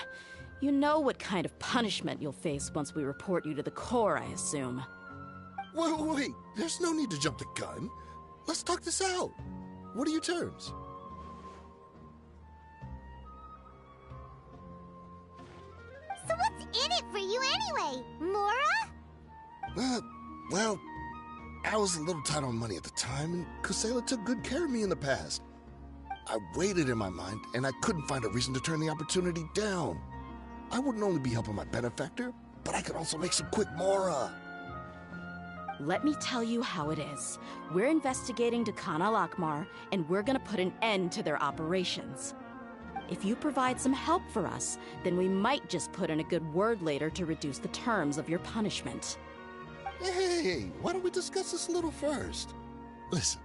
You know what kind of punishment you'll face once we report you to the Corps, I assume. Wait. There's no need to jump the gun. Let's talk this out. What are your terms? So what's in it for you anyway, Mora? Well, I was a little tight on money at the time, and Kusela took good care of me in the past. I waited in my mind, and I couldn't find a reason to turn the opportunity down. I wouldn't only be helping my benefactor, but I could also make some quick Mora. Let me tell you how it is. We're investigating Khan al-Akmar, and we're gonna put an end to their operations. If you provide some help for us, then we might just put in a good word later to reduce the terms of your punishment. Hey, why don't we discuss this a little first? Listen,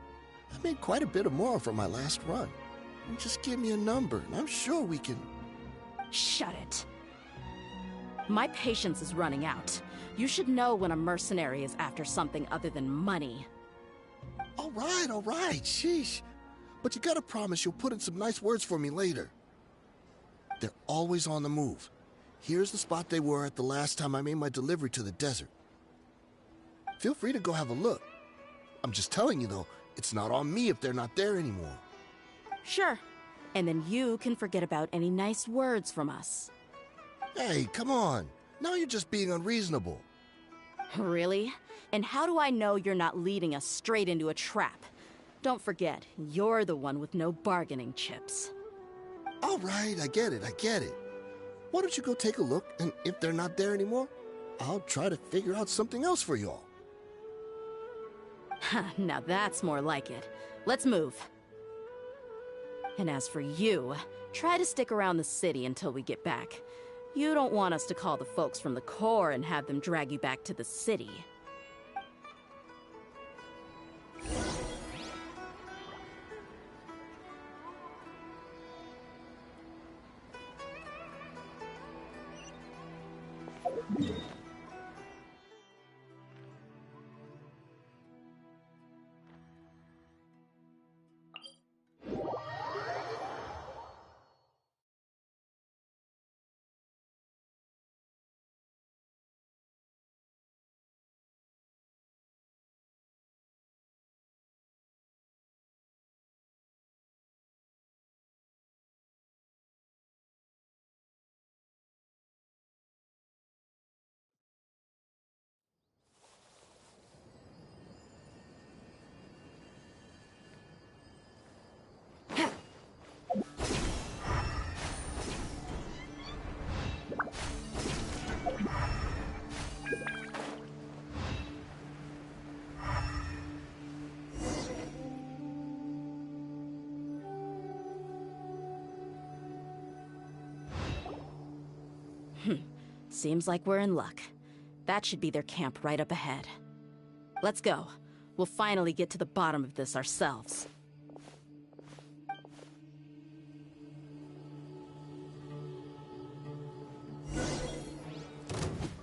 I made quite a bit of Mora from my last run. Just give me a number, and I'm sure we can... Shut it. My patience is running out. You should know when a mercenary is after something other than money. All right, sheesh. But you gotta promise you'll put in some nice words for me later. They're always on the move. Here's the spot they were at the last time I made my delivery to the desert. Feel free to go have a look. I'm just telling you, though, it's not on me if they're not there anymore. Sure. And then you can forget about any nice words from us. Hey, come on. Now you're just being unreasonable. Really? And how do I know you're not leading us straight into a trap? Don't forget, you're the one with no bargaining chips. All right, I get it. Why don't you go take a look, and if they're not there anymore, I'll try to figure out something else for y'all. Now that's more like it. Let's move. And as for you, try to stick around the city until we get back. You don't want us to call the folks from the Corps and have them drag you back to the city. Seems like we're in luck. That should be their camp right up ahead. Let's go. We'll finally get to the bottom of this ourselves.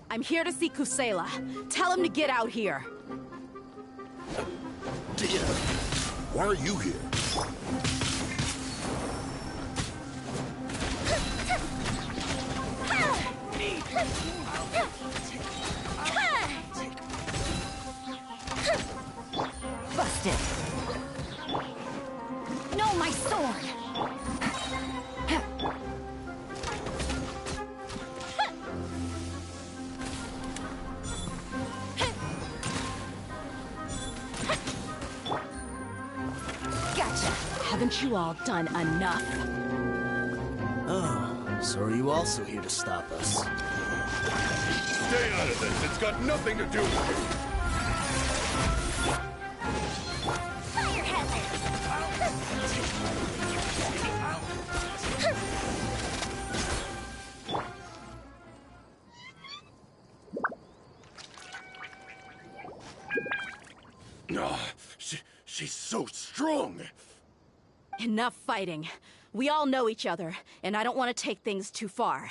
I'm here to see Kusela. Tell him to get out here. Dehya, why are you here? Busted. No, my sword. Gotcha. Haven't you all done enough? Oh, so are you also here to stop us? Stay out of this. It's got nothing to do with you. Fire hazard! Oh, she's so strong. Enough fighting. We all know each other, and I don't want to take things too far.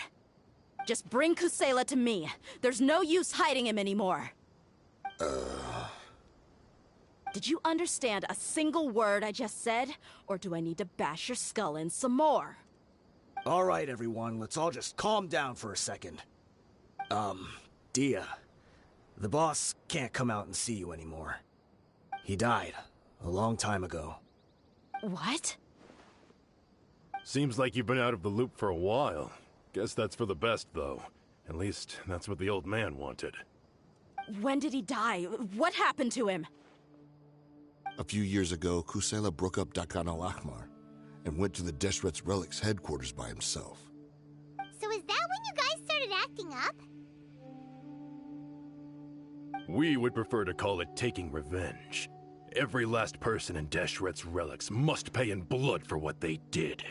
Just bring Kusela to me. There's no use hiding him anymore. Did you understand a single word I just said? Or do I need to bash your skull in some more? All right, everyone, let's all just calm down for a second. Dehya, the boss can't come out and see you anymore. He died a long time ago. What? Seems like you've been out of the loop for a while. Guess that's for the best, though. At least, that's what the old man wanted. When did he die? What happened to him? A few years ago, Kusela broke up Khan al-Akmar and went to the Deshret's Relics headquarters by himself. So is that when you guys started acting up? We would prefer to call it taking revenge. Every last person in Deshret's relics must pay in blood for what they did.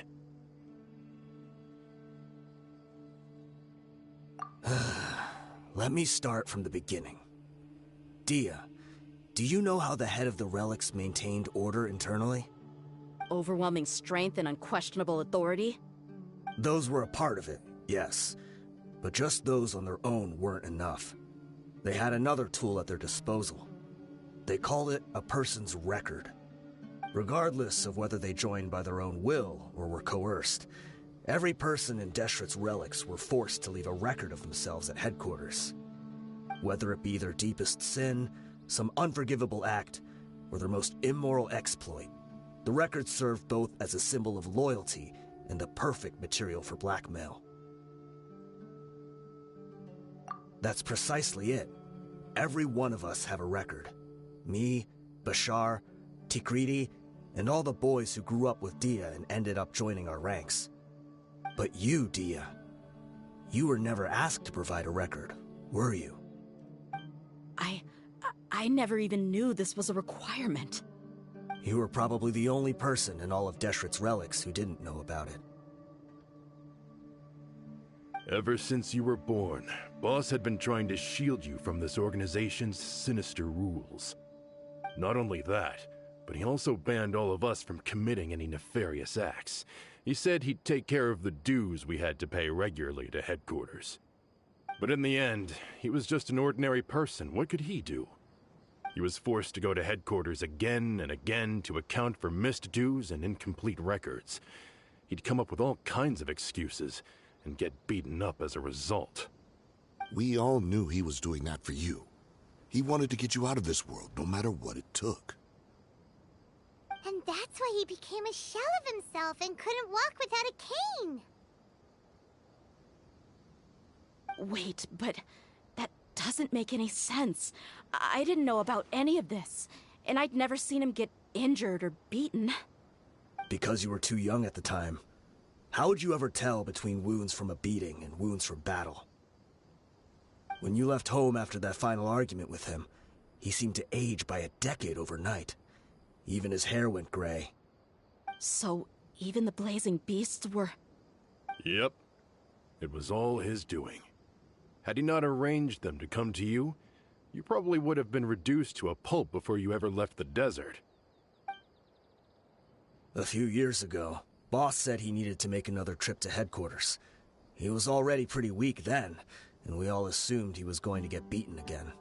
Let me start from the beginning. Dehya, do you know how the head of the relics maintained order internally? Overwhelming strength and unquestionable authority? Those were a part of it, yes. But just those on their own weren't enough. They had another tool at their disposal. They called it a person's record. Regardless of whether they joined by their own will or were coerced, every person in Deshret's relics were forced to leave a record of themselves at headquarters. Whether it be their deepest sin, some unforgivable act, or their most immoral exploit, the record served both as a symbol of loyalty and the perfect material for blackmail. That's precisely it. Every one of us have a record. Me, Bashar, Tikriti, and all the boys who grew up with Dehya and ended up joining our ranks. But you, Dehya, you were never asked to provide a record, were you? I never even knew this was a requirement. You were probably the only person in all of Deshret's relics who didn't know about it. Ever since you were born, Boss had been trying to shield you from this organization's sinister rules. Not only that, but he also banned all of us from committing any nefarious acts. He said he'd take care of the dues we had to pay regularly to headquarters. But in the end, he was just an ordinary person. What could he do? He was forced to go to headquarters again and again to account for missed dues and incomplete records. He'd come up with all kinds of excuses and get beaten up as a result. We all knew he was doing that for you. He wanted to get you out of this world, no matter what it took. And that's why he became a shell of himself and couldn't walk without a cane. Wait, but that doesn't make any sense. I didn't know about any of this, and I'd never seen him get injured or beaten. Because you were too young at the time. How would you ever tell between wounds from a beating and wounds from battle? When you left home after that final argument with him, he seemed to age by a decade overnight. Even his hair went gray. So, even the blazing beasts were... Yep. It was all his doing. Had he not arranged them to come to you, you probably would have been reduced to a pulp before you ever left the desert. A few years ago, Boss said he needed to make another trip to headquarters. He was already pretty weak then, and we all assumed he was going to get beaten again.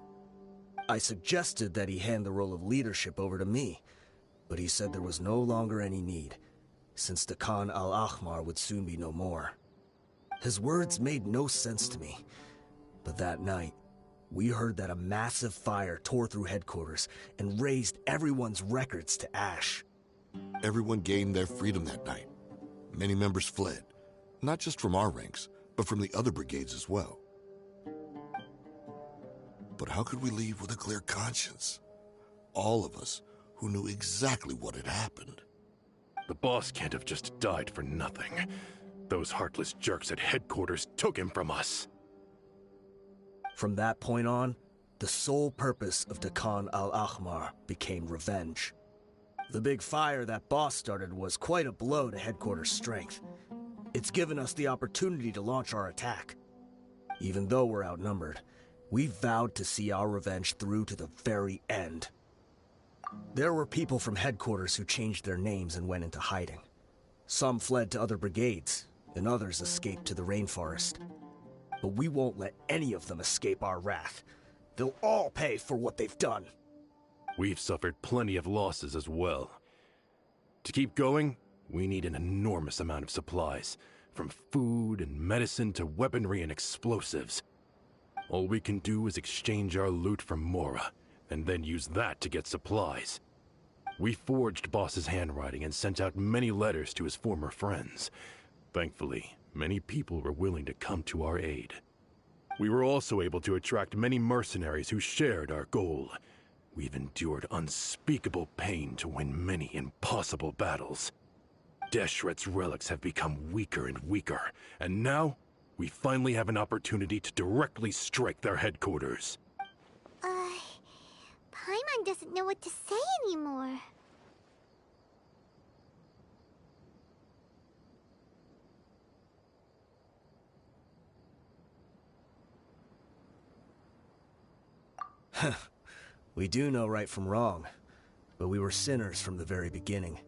I suggested that he hand the role of leadership over to me, but he said there was no longer any need, since the Khan al-Ahmar would soon be no more. His words made no sense to me, but that night, we heard that a massive fire tore through headquarters and razed everyone's records to ash. Everyone gained their freedom that night. Many members fled, not just from our ranks, but from the other brigades as well. But how could we leave with a clear conscience? All of us who knew exactly what had happened. The boss can't have just died for nothing. Those heartless jerks at headquarters took him from us. From that point on, the sole purpose of the Khan al-Ahmar became revenge. The big fire that Boss started was quite a blow to headquarters' strength. It's given us the opportunity to launch our attack. Even though we're outnumbered, we vowed to see our revenge through to the very end. There were people from headquarters who changed their names and went into hiding. Some fled to other brigades, and others escaped to the rainforest. But we won't let any of them escape our wrath. They'll all pay for what they've done. We've suffered plenty of losses as well. To keep going, we need an enormous amount of supplies, from food and medicine to weaponry and explosives. All we can do is exchange our loot from Mora, and then use that to get supplies. We forged Boss's handwriting and sent out many letters to his former friends. Thankfully, many people were willing to come to our aid. We were also able to attract many mercenaries who shared our goal. We've endured unspeakable pain to win many impossible battles. Deshret's relics have become weaker and weaker, and now We finally have an opportunity to directly strike their headquarters. Paimon doesn't know what to say anymore. We do know right from wrong, but we were sinners from the very beginning.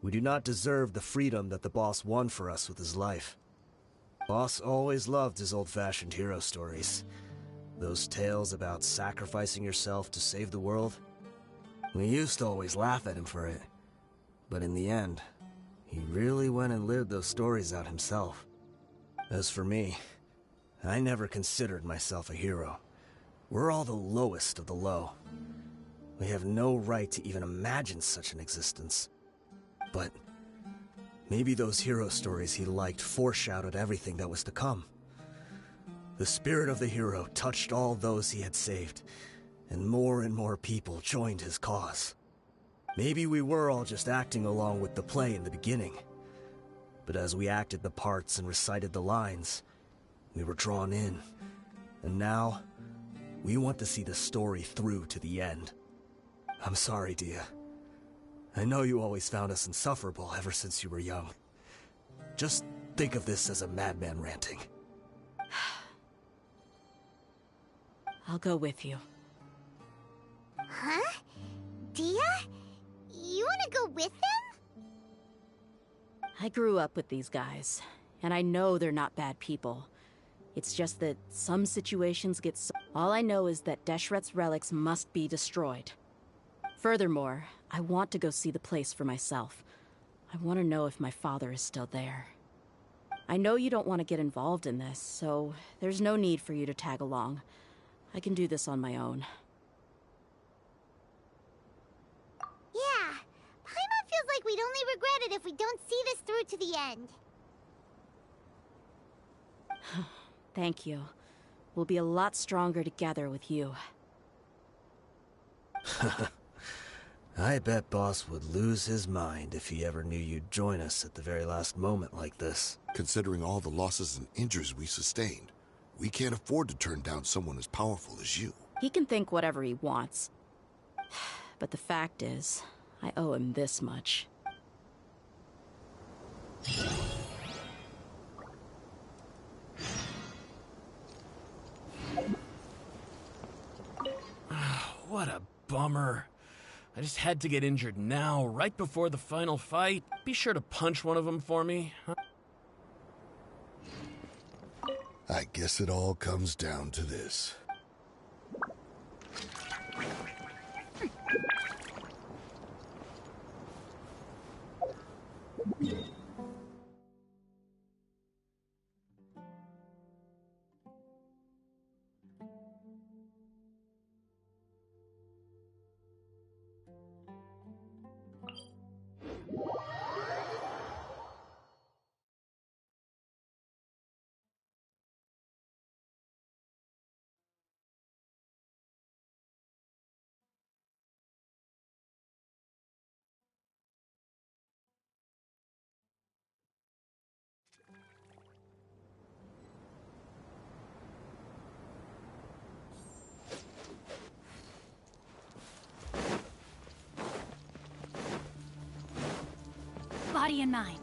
We do not deserve the freedom that the boss won for us with his life. Boss always loved his old-fashioned hero stories. Those tales about sacrificing yourself to save the world. We used to always laugh at him for it. But in the end, he really went and lived those stories out himself. As for me, I never considered myself a hero. We're all the lowest of the low. We have no right to even imagine such an existence. But maybe those hero stories he liked foreshadowed everything that was to come. The spirit of the hero touched all those he had saved, and more people joined his cause. Maybe we were all just acting along with the play in the beginning. But as we acted the parts and recited the lines, we were drawn in. And now, we want to see the story through to the end. I'm sorry, Dehya. I know you always found us insufferable ever since you were young. Just think of this as a madman ranting. I'll go with you. Huh? Dehya? You wanna go with them? I grew up with these guys, and I know they're not bad people. It's just that some situations get so... All I know is that Deshret's relics must be destroyed. Furthermore, I want to go see the place for myself. I want to know if my father is still there. I know you don't want to get involved in this, so there's no need for you to tag along. I can do this on my own. Yeah, Paimon feels like we'd only regret it if we don't see this through to the end. Thank you. We'll be a lot stronger together with you. I bet Boss would lose his mind if he ever knew you'd join us at the very last moment like this. Considering all the losses and injuries we sustained, we can't afford to turn down someone as powerful as you. He can think whatever he wants. But the fact is, I owe him this much. What a bummer. I just had to get injured now, right before the final fight. Be sure to punch one of them for me. Huh? I guess it all comes down to this. Body and mind.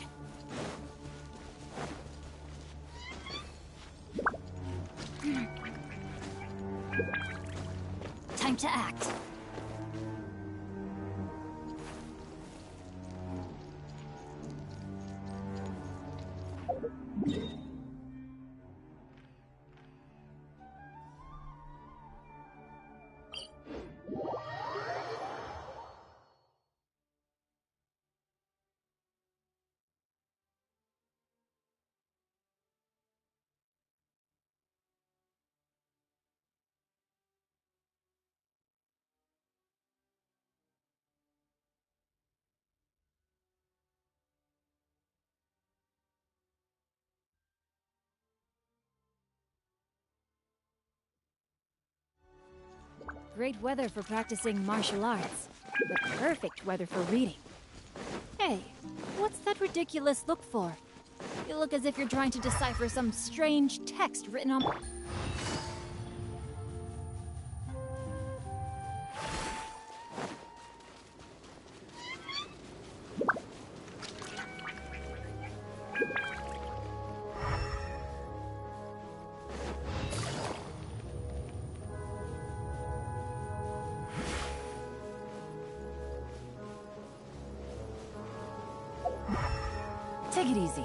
Time to act. Great weather for practicing martial arts, but perfect weather for reading. Hey, what's that ridiculous look for? You look as if you're trying to decipher some strange text written on... Take it easy.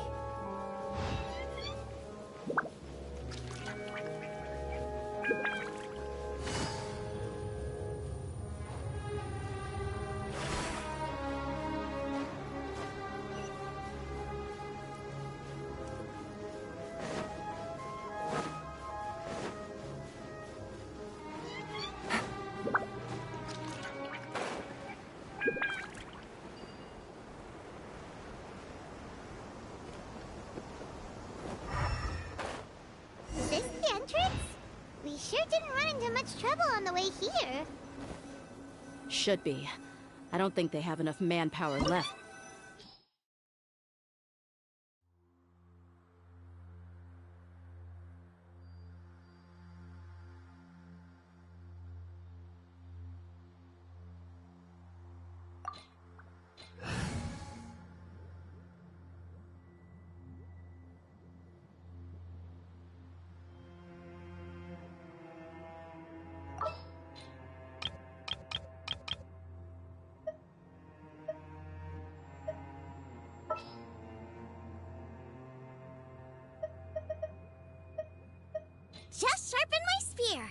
Is this the entrance? We sure didn't run into much trouble on the way here. Should be. I don't think they have enough manpower left. Just sharpen my spear.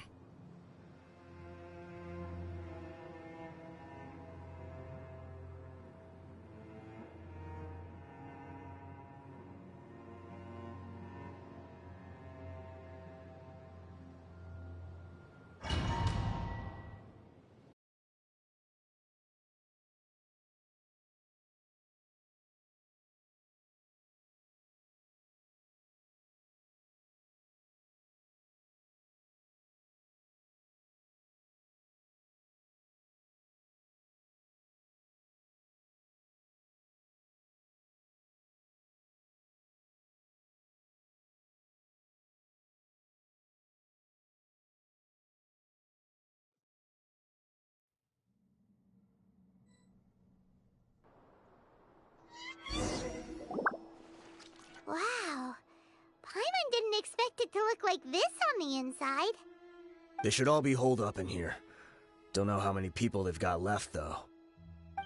Wow. Paimon didn't expect it to look like this on the inside. They should all be holed up in here. Don't know how many people they've got left, though.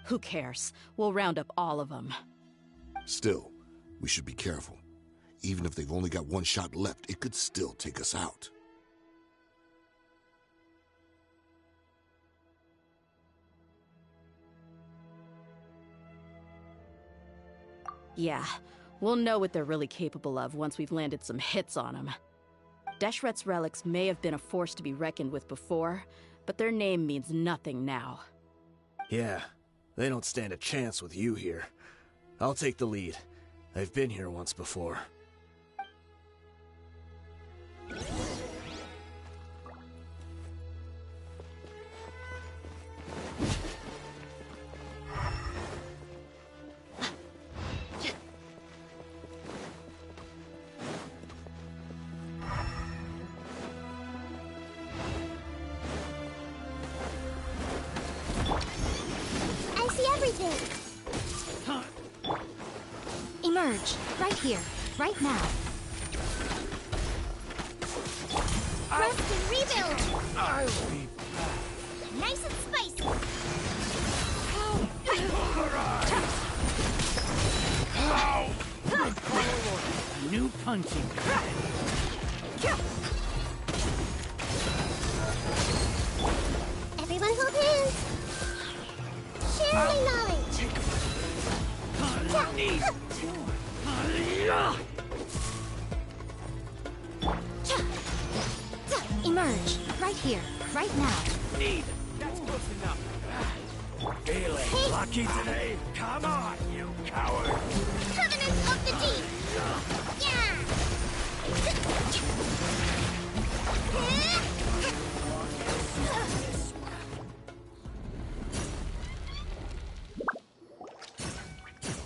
Who cares? We'll round up all of them. Still, we should be careful. Even if they've only got one shot left, it could still take us out. Yeah, we'll know what they're really capable of once we've landed some hits on them. Deshret's relics may have been a force to be reckoned with before, but their name means nothing now. Yeah, they don't stand a chance with you here. I'll take the lead. I've been here once before. I see everything. Emerge. Right here. Right now. Rest and rebuild. I'll be Nice and spicy. A new punching bag. Everyone hold hands. Sharing knowledge. Emerge. Right here. Right now. That's close enough. Feeling lucky today? Come on, you coward! Covenant of the Deep. Yeah.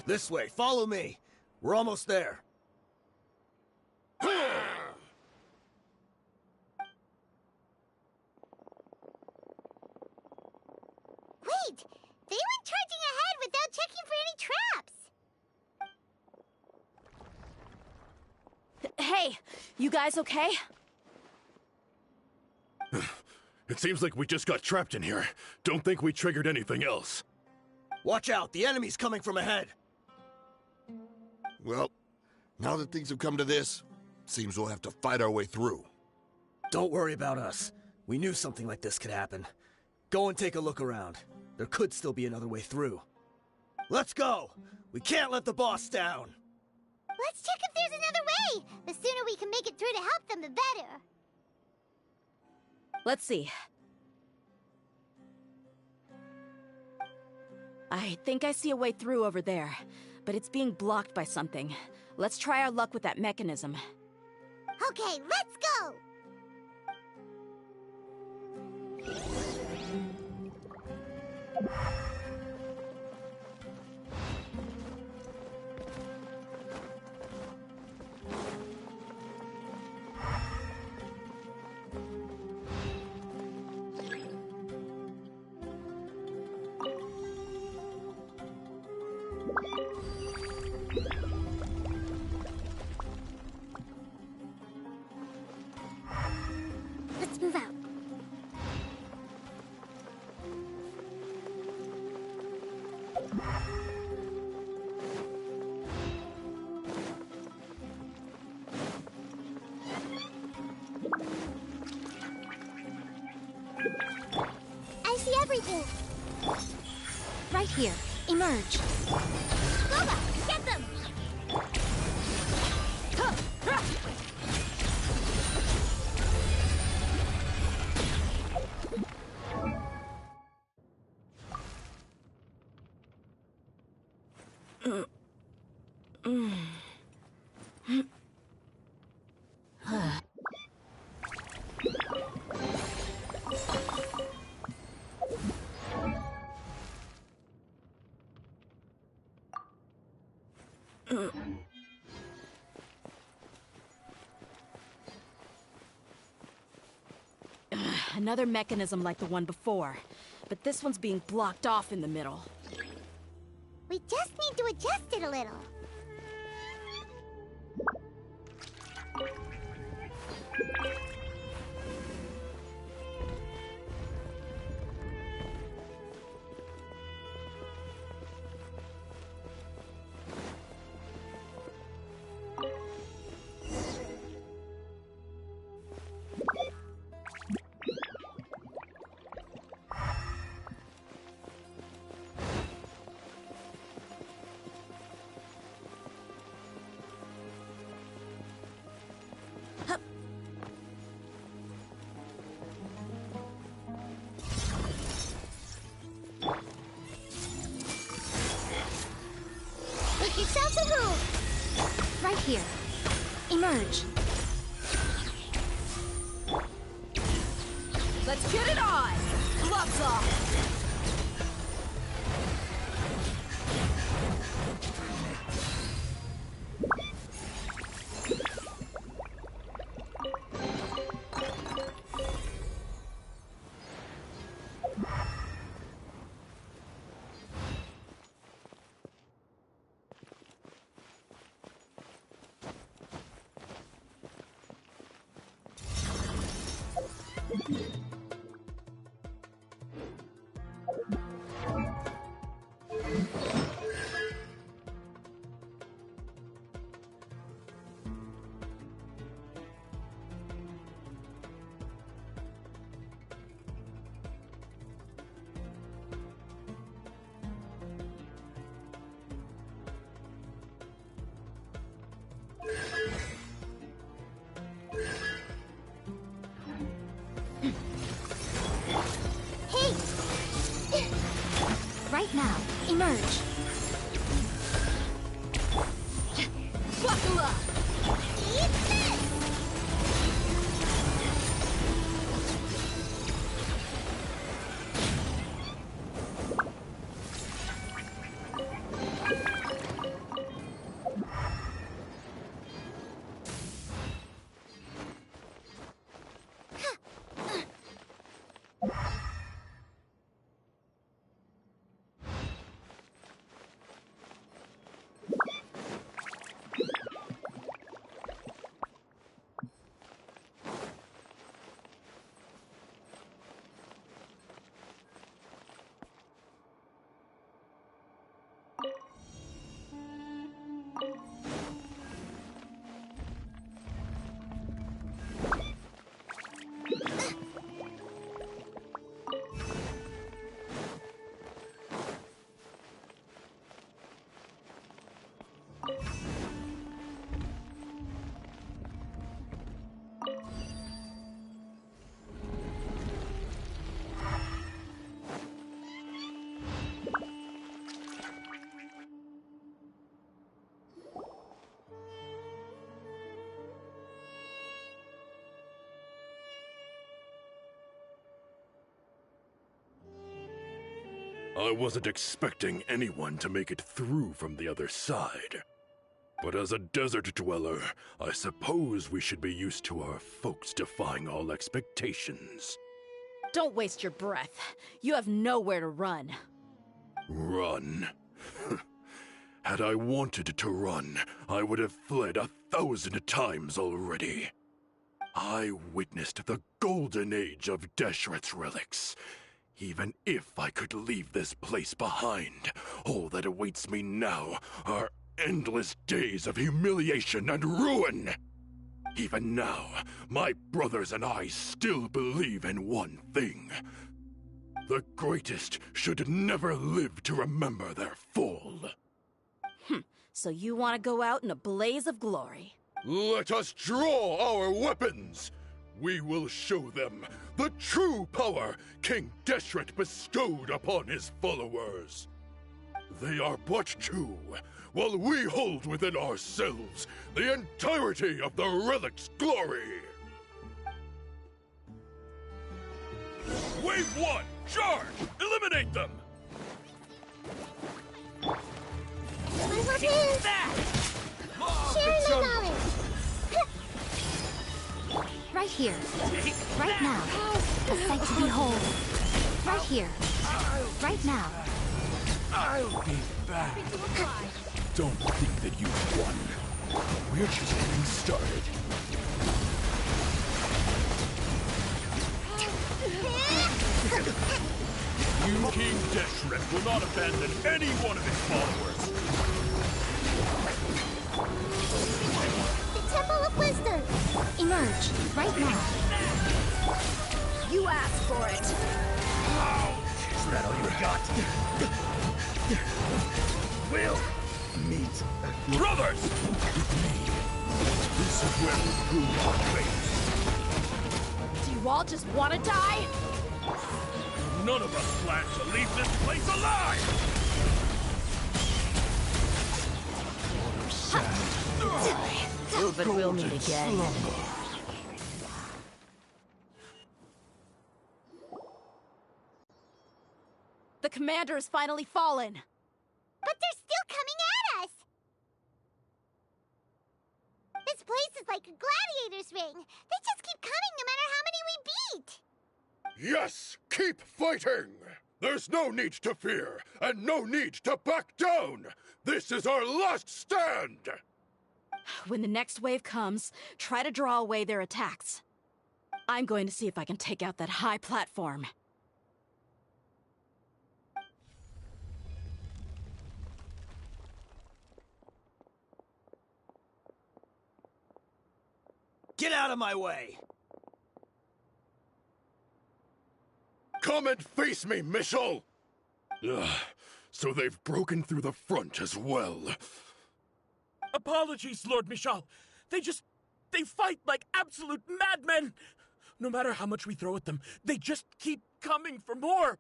This way, follow me. We're almost there. right. They went charging ahead without checking for any traps. Hey, you guys okay? It seems like we just got trapped in here. Don't think we triggered anything else. Watch out, the enemy's coming from ahead. Well, now that things have come to this, seems we'll have to fight our way through. Don't worry about us. We knew something like this could happen. Go and take a look around. There could still be another way through. Let's go! We can't let the boss down! Let's check if there's another way. The sooner we can make it through to help them, the better. Let's see. I think I see a way through over there, but it's being blocked by something. Let's try our luck with that mechanism. Okay, let's go! Let's move out. I see everything. Right here. Emerge. Loba, get them! Another mechanism like the one before, but this one's being blocked off in the middle. We just need to adjust it a little. Make yourselves a move. Right here. Emerge. Let's get it on! Gloves off! Look, I wasn't expecting anyone to make it through from the other side. But as a desert dweller, I suppose we should be used to our folks defying all expectations. Don't waste your breath. You have nowhere to run. Run? Had I wanted to run, I would have fled 1,000 times already. I witnessed the golden age of Deshret's relics. Even if I could leave this place behind, all that awaits me now are endless days of humiliation and ruin. Even now, my brothers and I still believe in one thing. The greatest should never live to remember their fall. So you want to go out in a blaze of glory? Let us draw our weapons! We will show them the true power King Deshret bestowed upon his followers. They are but two, while we hold within ourselves the entirety of the relic's glory. Wave 1, charge! Eliminate them! I love you! Share the knowledge! Right here. Right now. A sight to behold. Right here. Right now. I'll be back. Don't think that you've won. We're just getting started. You, King Deshret, will not abandon any one of his followers. The Temple of Wisdom! Emerge. Right now. You asked for it! Is that all you got? We'll meet. Brothers! With me, this is where we prove our faith. Do you all just want to die? None of us plan to leave this place alive! But we'll meet again. The commander has finally fallen. But they're still coming at us! This place is like a gladiator's ring. They just keep coming no matter how many we beat! Yes! Keep fighting! There's no need to fear, and no need to back down! This is our last stand! When the next wave comes, try to draw away their attacks. I'm going to see if I can take out that high platform. Get out of my way! Come and face me, Michel! So they've broken through the front as well. Apologies, Lord Michal. They fight like absolute madmen. No matter how much we throw at them, they just keep coming for more.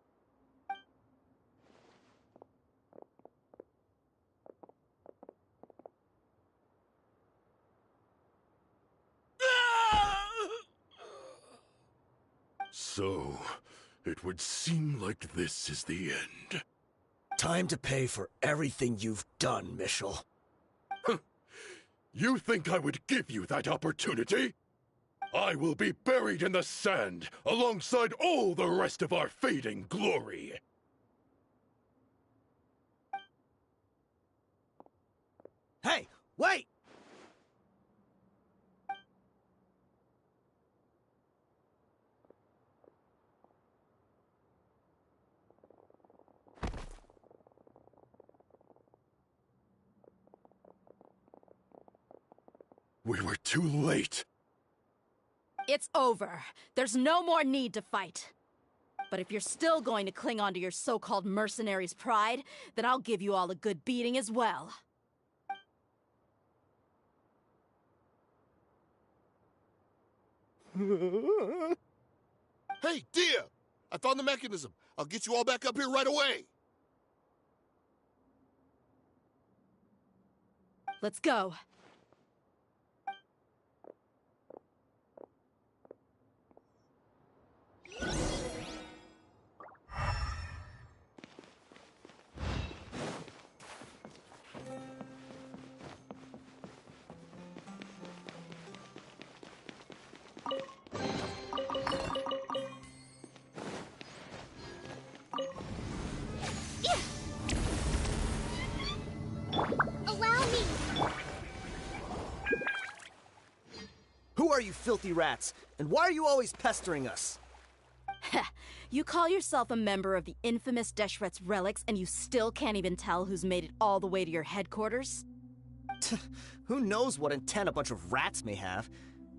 So, it would seem like this is the end. Time to pay for everything you've done, Michel. You think I would give you that opportunity? I will be buried in the sand alongside all the rest of our fading glory. Hey, wait! We were too late. It's over. There's no more need to fight. But if you're still going to cling on to your so-called mercenary's pride, then I'll give you all a good beating as well. Hey, Dehya! I found the mechanism. I'll get you all back up here right away. Let's go. filthy rats? And why are you always pestering us? You call yourself a member of the infamous Deshret's relics, and you still can't even tell who's made it all the way to your headquarters? Who knows what intent a bunch of rats may have?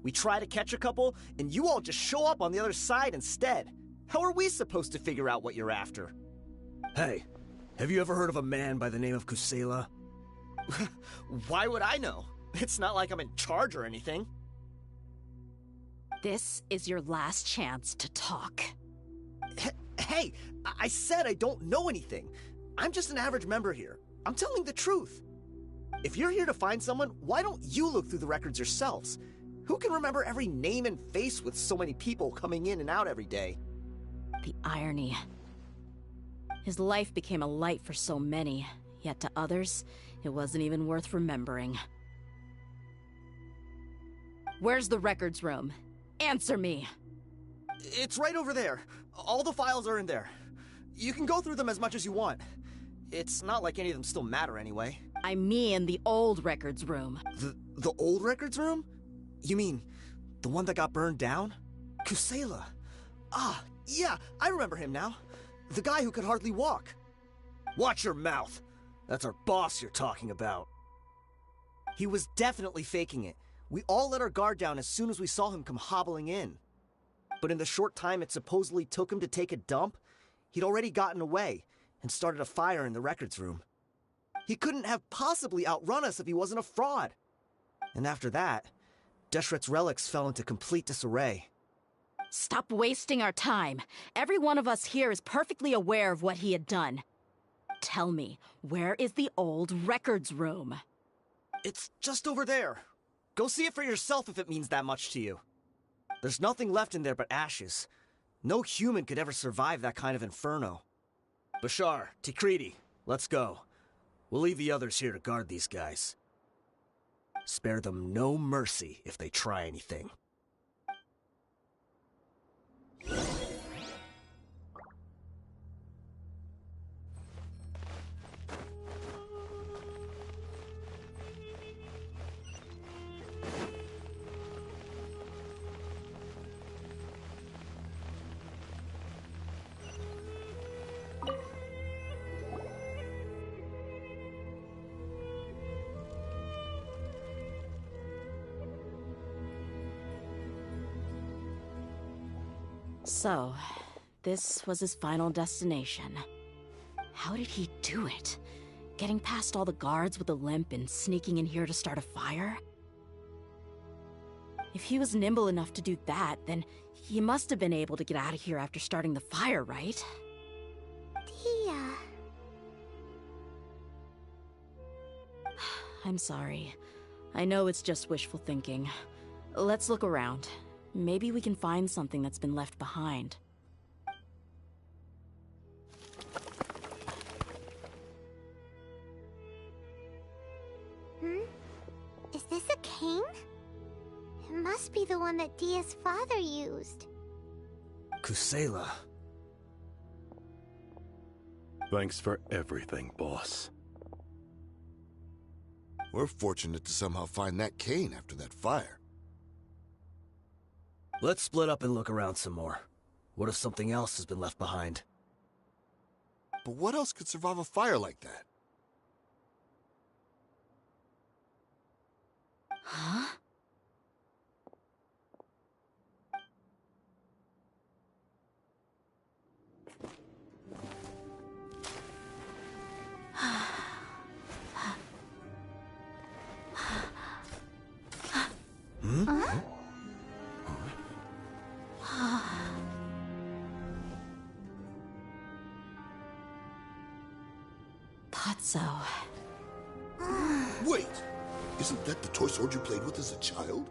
We try to catch a couple, and you all just show up on the other side instead. How are we supposed to figure out what you're after? Hey, have you ever heard of a man by the name of Kusela? Why would I know? It's not like I'm in charge or anything. This is your last chance to talk. Hey, I said I don't know anything. I'm just an average member here. I'm telling the truth. If you're here to find someone, why don't you look through the records yourselves? Who can remember every name and face with so many people coming in and out every day? The irony. His life became a light for so many, yet to others, it wasn't even worth remembering. Where's the records room? Answer me! It's right over there. All the files are in there. You can go through them as much as you want. It's not like any of them still matter anyway. I mean the old records room. The old records room? You mean the one that got burned down? Kusela. Ah, yeah, I remember him now. The guy who could hardly walk. Watch your mouth. That's our boss you're talking about. He was definitely faking it. We all let our guard down as soon as we saw him come hobbling in. But in the short time it supposedly took him to take a dump, he'd already gotten away and started a fire in the records room. He couldn't have possibly outrun us if he wasn't a fraud. And after that, Deshret's relics fell into complete disarray. Stop wasting our time. Every one of us here is perfectly aware of what he had done. Tell me, where is the old records room? It's just over there. Go see it for yourself if it means that much to you. There's nothing left in there but ashes. No human could ever survive that kind of inferno. Bashar, Tikriti, let's go. We'll leave the others here to guard these guys. Spare them no mercy if they try anything. So, this was his final destination. How did he do it? Getting past all the guards with a limp and sneaking in here to start a fire? If he was nimble enough to do that, then he must have been able to get out of here after starting the fire, right? Dehya. I'm sorry. I know it's just wishful thinking. Let's look around. Maybe we can find something that's been left behind. Is this a cane? It must be the one that Dehya's father used. Kusela. Thanks for everything, boss. We're fortunate to somehow find that cane after that fire. Let's split up and look around some more. What if something else has been left behind? But what else could survive a fire like that? Huh? So. Wait! Isn't that the toy sword you played with as a child?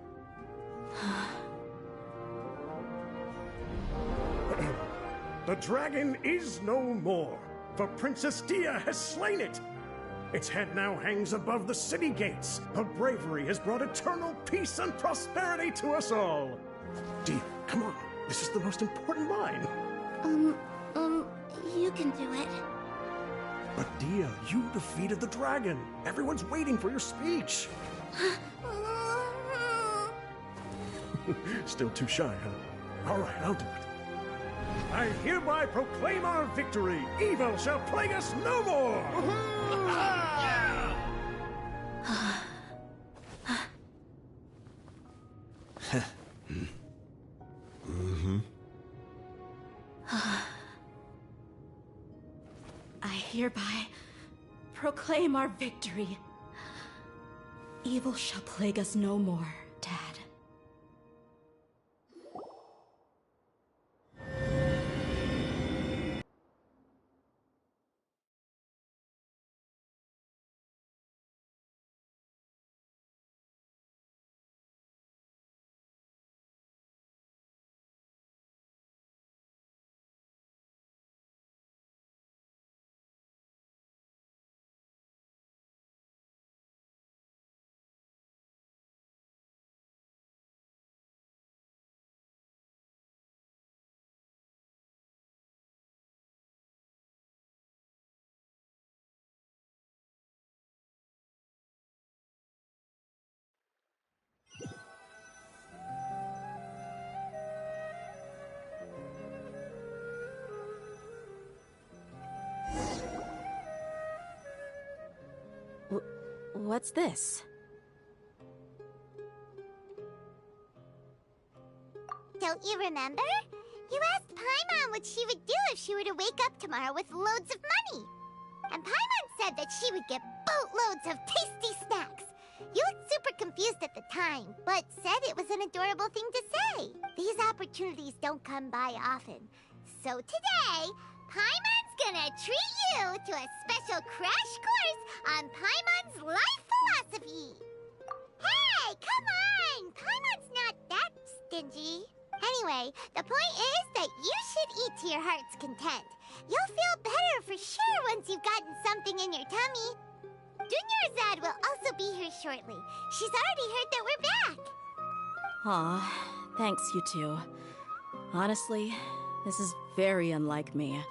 The dragon is no more, for Princess Dehya has slain it. Its head now hangs above the city gates. Her bravery has brought eternal peace and prosperity to us all. Dehya, come on. This is the most important line. You can do it. But Dehya, you defeated the dragon. Everyone's waiting for your speech. Still too shy, huh? All right, I'll do it. I hereby proclaim our victory! Evil shall plague us no more! I hereby proclaim our victory. Evil shall plague us no more, Dad. What's this? Don't you remember? You asked Paimon what she would do if she were to wake up tomorrow with loads of money. And Paimon said that she would get boatloads of tasty snacks. You looked super confused at the time, but said it was an adorable thing to say. These opportunities don't come by often. So today, Paimon's gonna treat you to a special crash course on Paimon's life philosophy. Hey, come on! Paimon's not that stingy. Anyway, the point is that you should eat to your heart's content. You'll feel better for sure once you've gotten something in your tummy. Dunyarzad will also be here shortly. She's already heard that we're back. Aw, thanks you two. Honestly, this is very unlike me.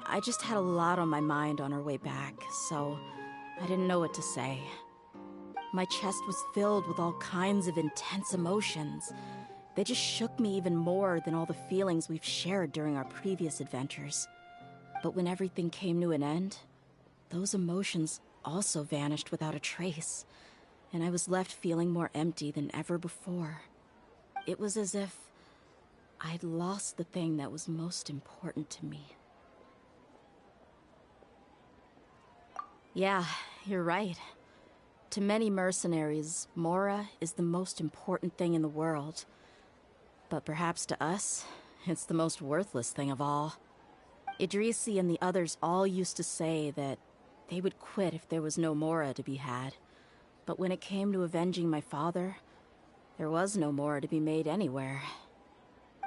I just had a lot on my mind on our way back, so I didn't know what to say. My chest was filled with all kinds of intense emotions. They just shook me even more than all the feelings we've shared during our previous adventures. But when everything came to an end, those emotions also vanished without a trace, and I was left feeling more empty than ever before. It was as if I'd lost the thing that was most important to me. Yeah, you're right. To many mercenaries, Mora is the most important thing in the world. But perhaps to us, it's the most worthless thing of all. Idrisi and the others all used to say that they would quit if there was no Mora to be had. But when it came to avenging my father, there was no Mora to be made anywhere.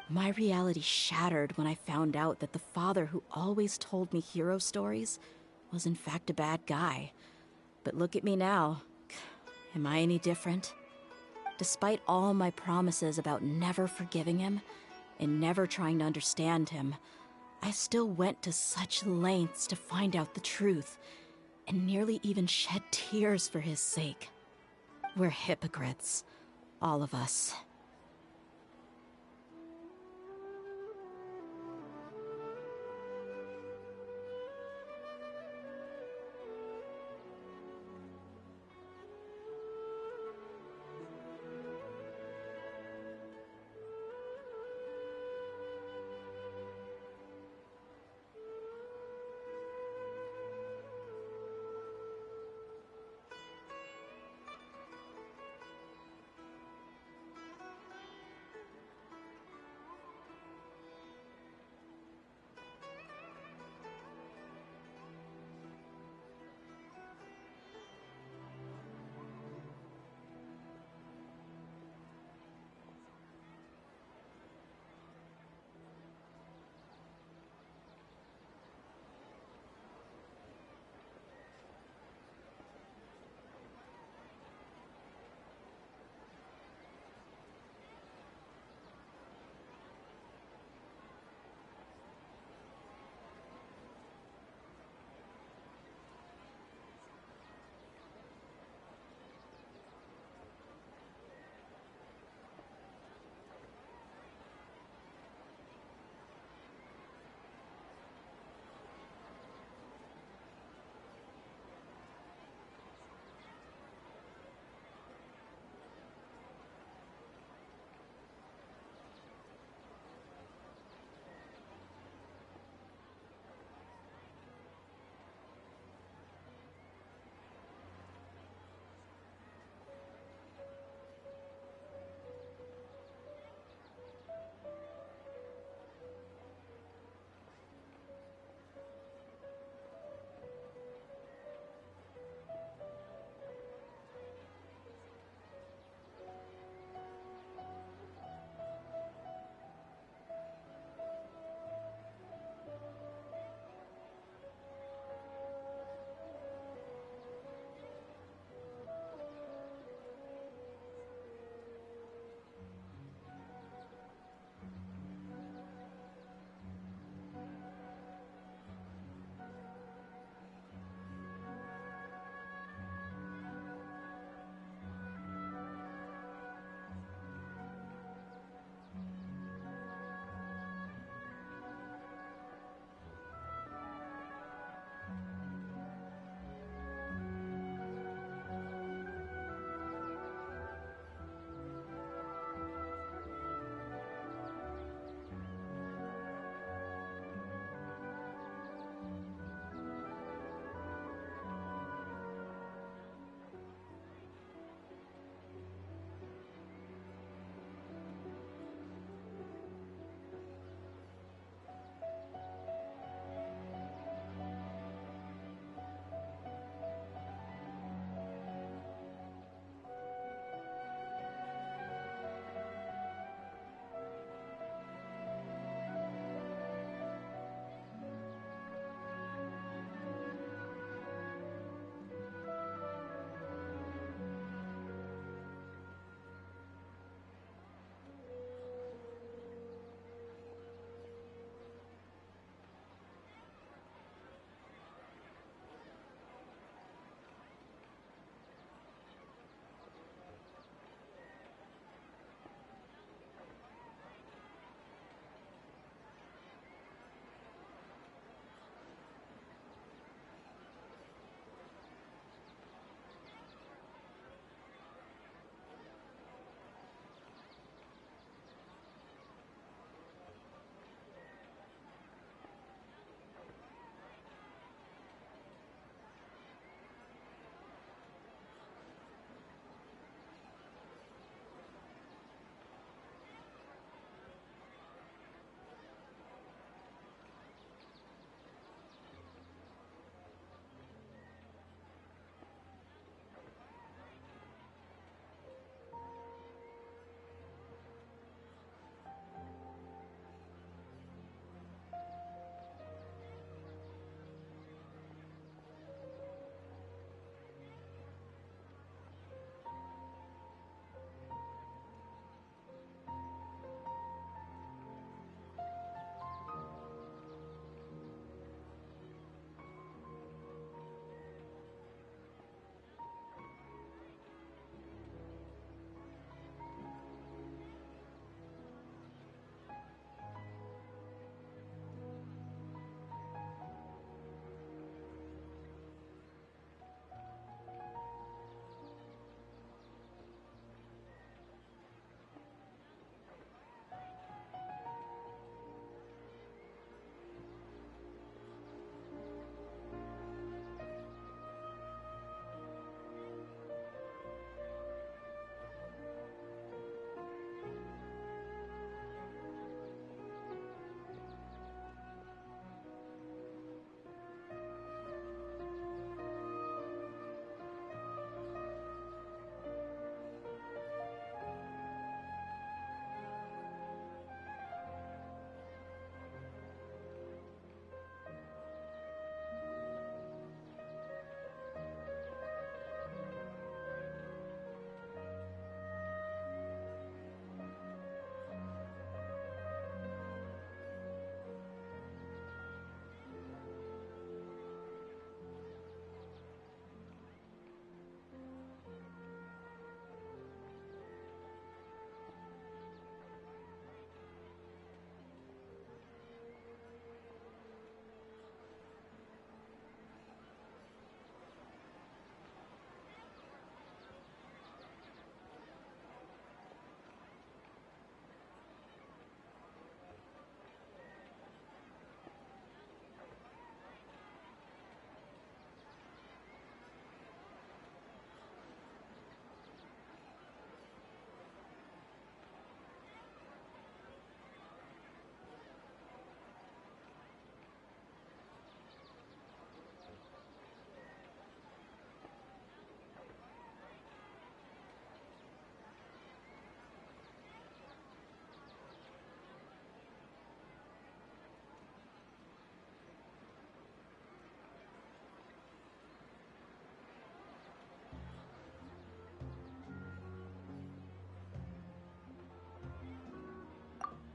My reality shattered when I found out that the father who always told me hero stories was in fact a bad guy. But look at me now. Am I any different? Despite all my promises about never forgiving him and never trying to understand him, I still went to such lengths to find out the truth, and nearly even shed tears for his sake. We're hypocrites, all of us.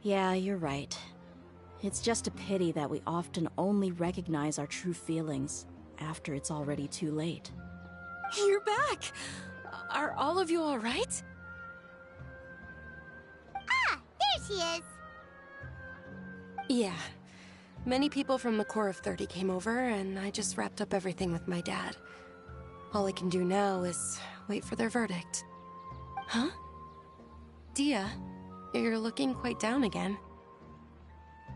Yeah, you're right. It's just a pity that we often only recognize our true feelings after it's already too late. You're back! Are all of you alright? Ah, there she is. Yeah. Many people from the Corps of 30 came over, and I just wrapped up everything with my dad. All I can do now is wait for their verdict. Huh? Dehya, you're looking quite down again.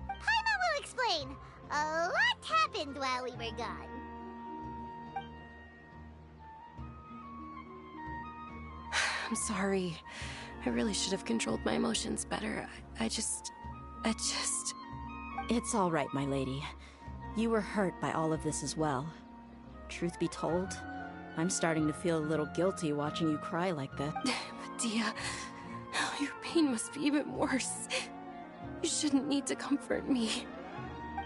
Paimon will explain. A lot happened while we were gone. I'm sorry. I really should have controlled my emotions better. I just... It's all right, my lady. You were hurt by all of this as well. Truth be told, I'm starting to feel a little guilty watching you cry like that. Dehya, your pain must be even worse. You shouldn't need to comfort me.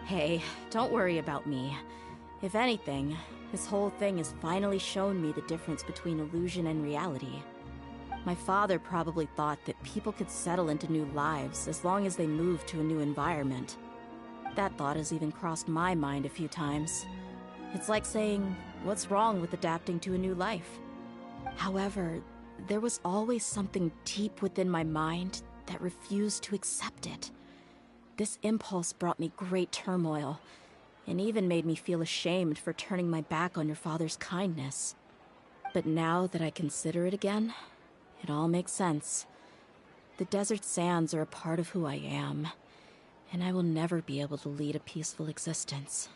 Hey, don't worry about me. If anything, this whole thing has finally shown me the difference between illusion and reality. My father probably thought that people could settle into new lives as long as they moved to a new environment. That thought has even crossed my mind a few times. It's like saying, what's wrong with adapting to a new life? However, there was always something deep within my mind that refused to accept it. This impulse brought me great turmoil, and even made me feel ashamed for turning my back on your father's kindness. But now that I consider it again, it all makes sense. The desert sands are a part of who I am, and I will never be able to lead a peaceful existence.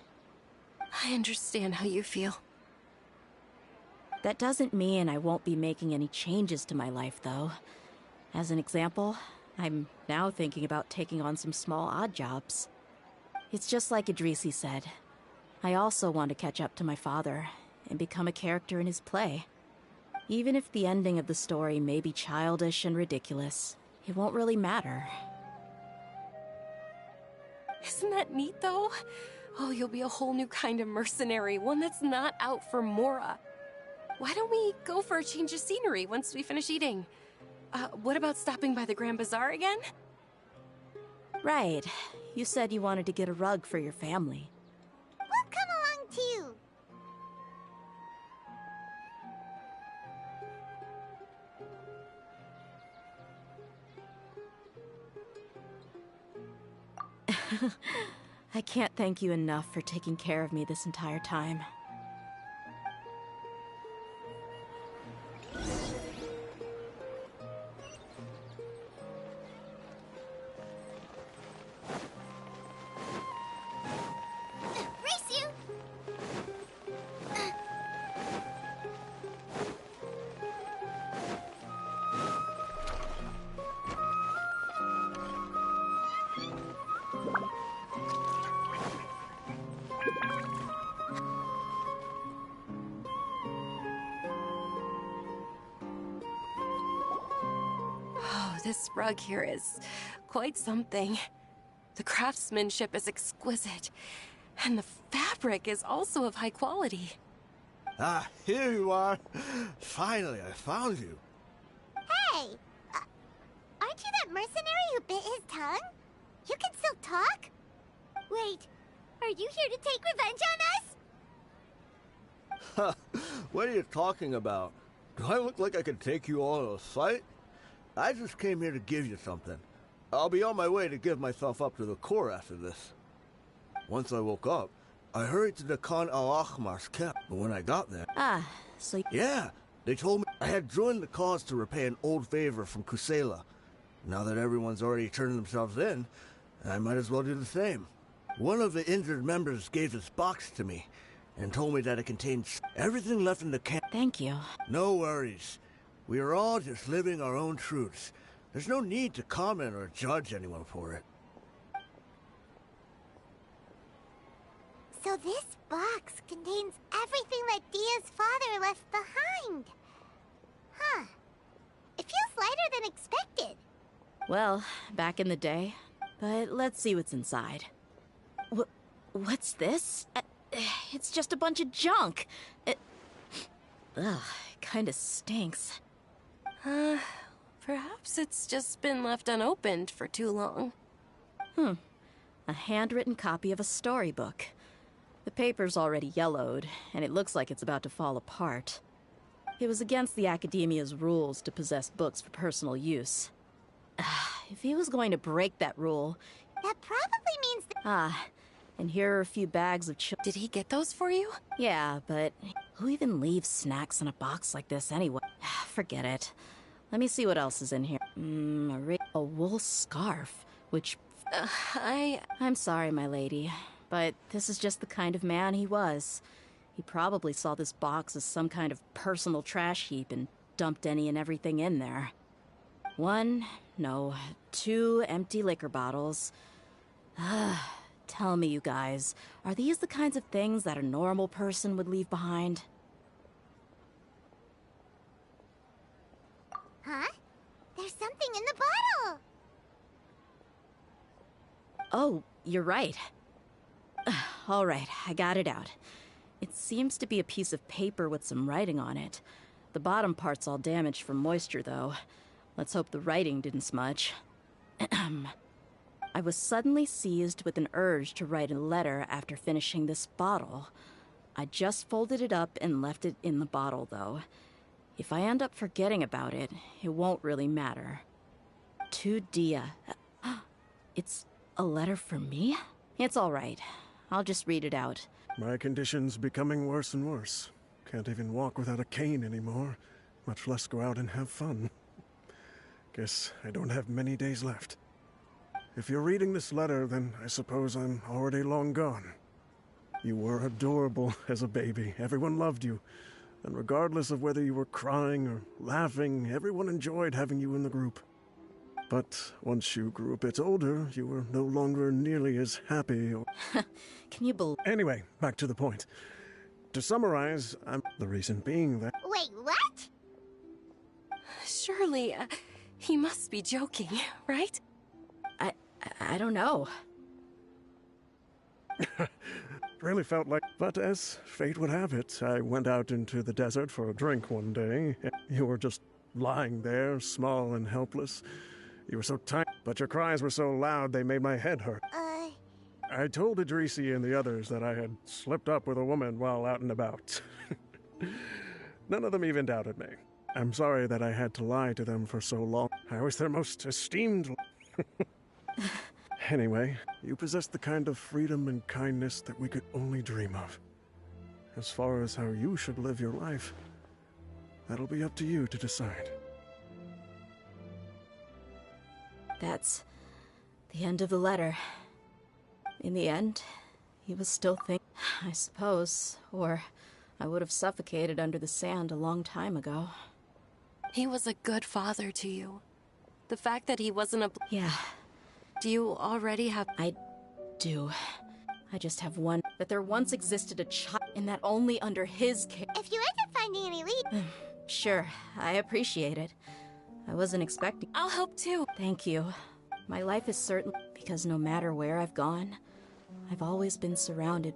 I understand how you feel. That doesn't mean I won't be making any changes to my life, though. As an example, I'm now thinking about taking on some small odd jobs. It's just like Idrisi said. I also want to catch up to my father and become a character in his play. Even if the ending of the story may be childish and ridiculous, it won't really matter. Isn't that neat, though? Oh, you'll be a whole new kind of mercenary, one that's not out for Mora. Why don't we go for a change of scenery once we finish eating? What about stopping by the Grand Bazaar again? Right. You said you wanted to get a rug for your family. We'll come along too. I can't thank you enough for taking care of me this entire time. Race you! Oh, this rug here is quite something. The craftsmanship is exquisite, and the fabric is also of high quality. Ah, here you are. Finally, I found you. Hey! Aren't you that mercenary who bit his tongue? You can still talk? Wait, are you here to take revenge on us? What are you talking about? Do I look like I could take you all in a fight? I just came here to give you something. I'll be on my way to give myself up to the Corps after this. Once I woke up, I hurried to the Khan al-Ahmar's camp, but when I got there... Ah, so... Yeah, they told me I had joined the cause to repay an old favor from Kusela. Now that everyone's already turned themselves in, I might as well do the same. One of the injured members gave this box to me, and told me that it contains everything left in the camp. Thank you. No worries. We are all just living our own truths. There's no need to comment or judge anyone for it. So this box contains everything that Dehya's father left behind. Huh. It feels lighter than expected. Well, back in the day. But let's see what's inside. What's this? It's just a bunch of junk. Ugh, it kinda stinks. Perhaps it's just been left unopened for too long. A handwritten copy of a storybook. The paper's already yellowed, and it looks like it's about to fall apart. It was against the Academia's rules to possess books for personal use. If he was going to break that rule... That probably means and here are a few bags of Did he get those for you? Yeah, but who even leaves snacks in a box like this anyway? Forget it. Let me see what else is in here. A wool scarf, which... I'm sorry, my lady, but this is just the kind of man he was. He probably saw this box as some kind of personal trash heap and dumped any and everything in there. 2 empty liquor bottles. Tell me, you guys, are these the kinds of things that a normal person would leave behind? Huh? There's something in the bottle! Oh, you're right. All right, I got it out. It seems to be a piece of paper with some writing on it. The bottom part's all damaged from moisture, though. Let's hope the writing didn't smudge. I was suddenly seized with an urge to write a letter after finishing this bottle. I just folded it up and left it in the bottle, though. If I end up forgetting about it, it won't really matter. To Dehya. It's a letter for me? It's all right. I'll just read it out. My condition's becoming worse and worse. Can't even walk without a cane anymore, much less go out and have fun. Guess I don't have many days left. If you're reading this letter, then I suppose I'm already long gone. You were adorable as a baby. Everyone loved you. And regardless of whether you were crying or laughing, everyone enjoyed having you in the group. But once you grew a bit older, you were no longer nearly as happy or... Can you believe... Anyway, back to the point. To summarize, the reason being that... Wait, what? Surely, he must be joking, right? I don't know. Really felt like... But as fate would have it, I went out into the desert for a drink one day. You were just lying there, small and helpless. You were so tiny, but your cries were so loud they made my head hurt. I told Idrisi and the others that I had slipped up with a woman while out and about. None of them even doubted me. I'm sorry that I had to lie to them for so long. I was their most esteemed... Anyway, you possess the kind of freedom and kindness that we could only dream of. As far as how you should live your life, that'll be up to you to decide. That's the end of the letter. In the end, he was still thinking, I suppose, or I would have suffocated under the sand a long time ago. He was a good father to you. The fact that he wasn't a... Yeah. Do you already have... I do. I just have one. That there once existed a child, and that only under his care. If you end up finding any lead... Sure, I appreciate it. I wasn't expecting... I'll help too. Thank you. My life is certain, because no matter where I've gone, I've always been surrounded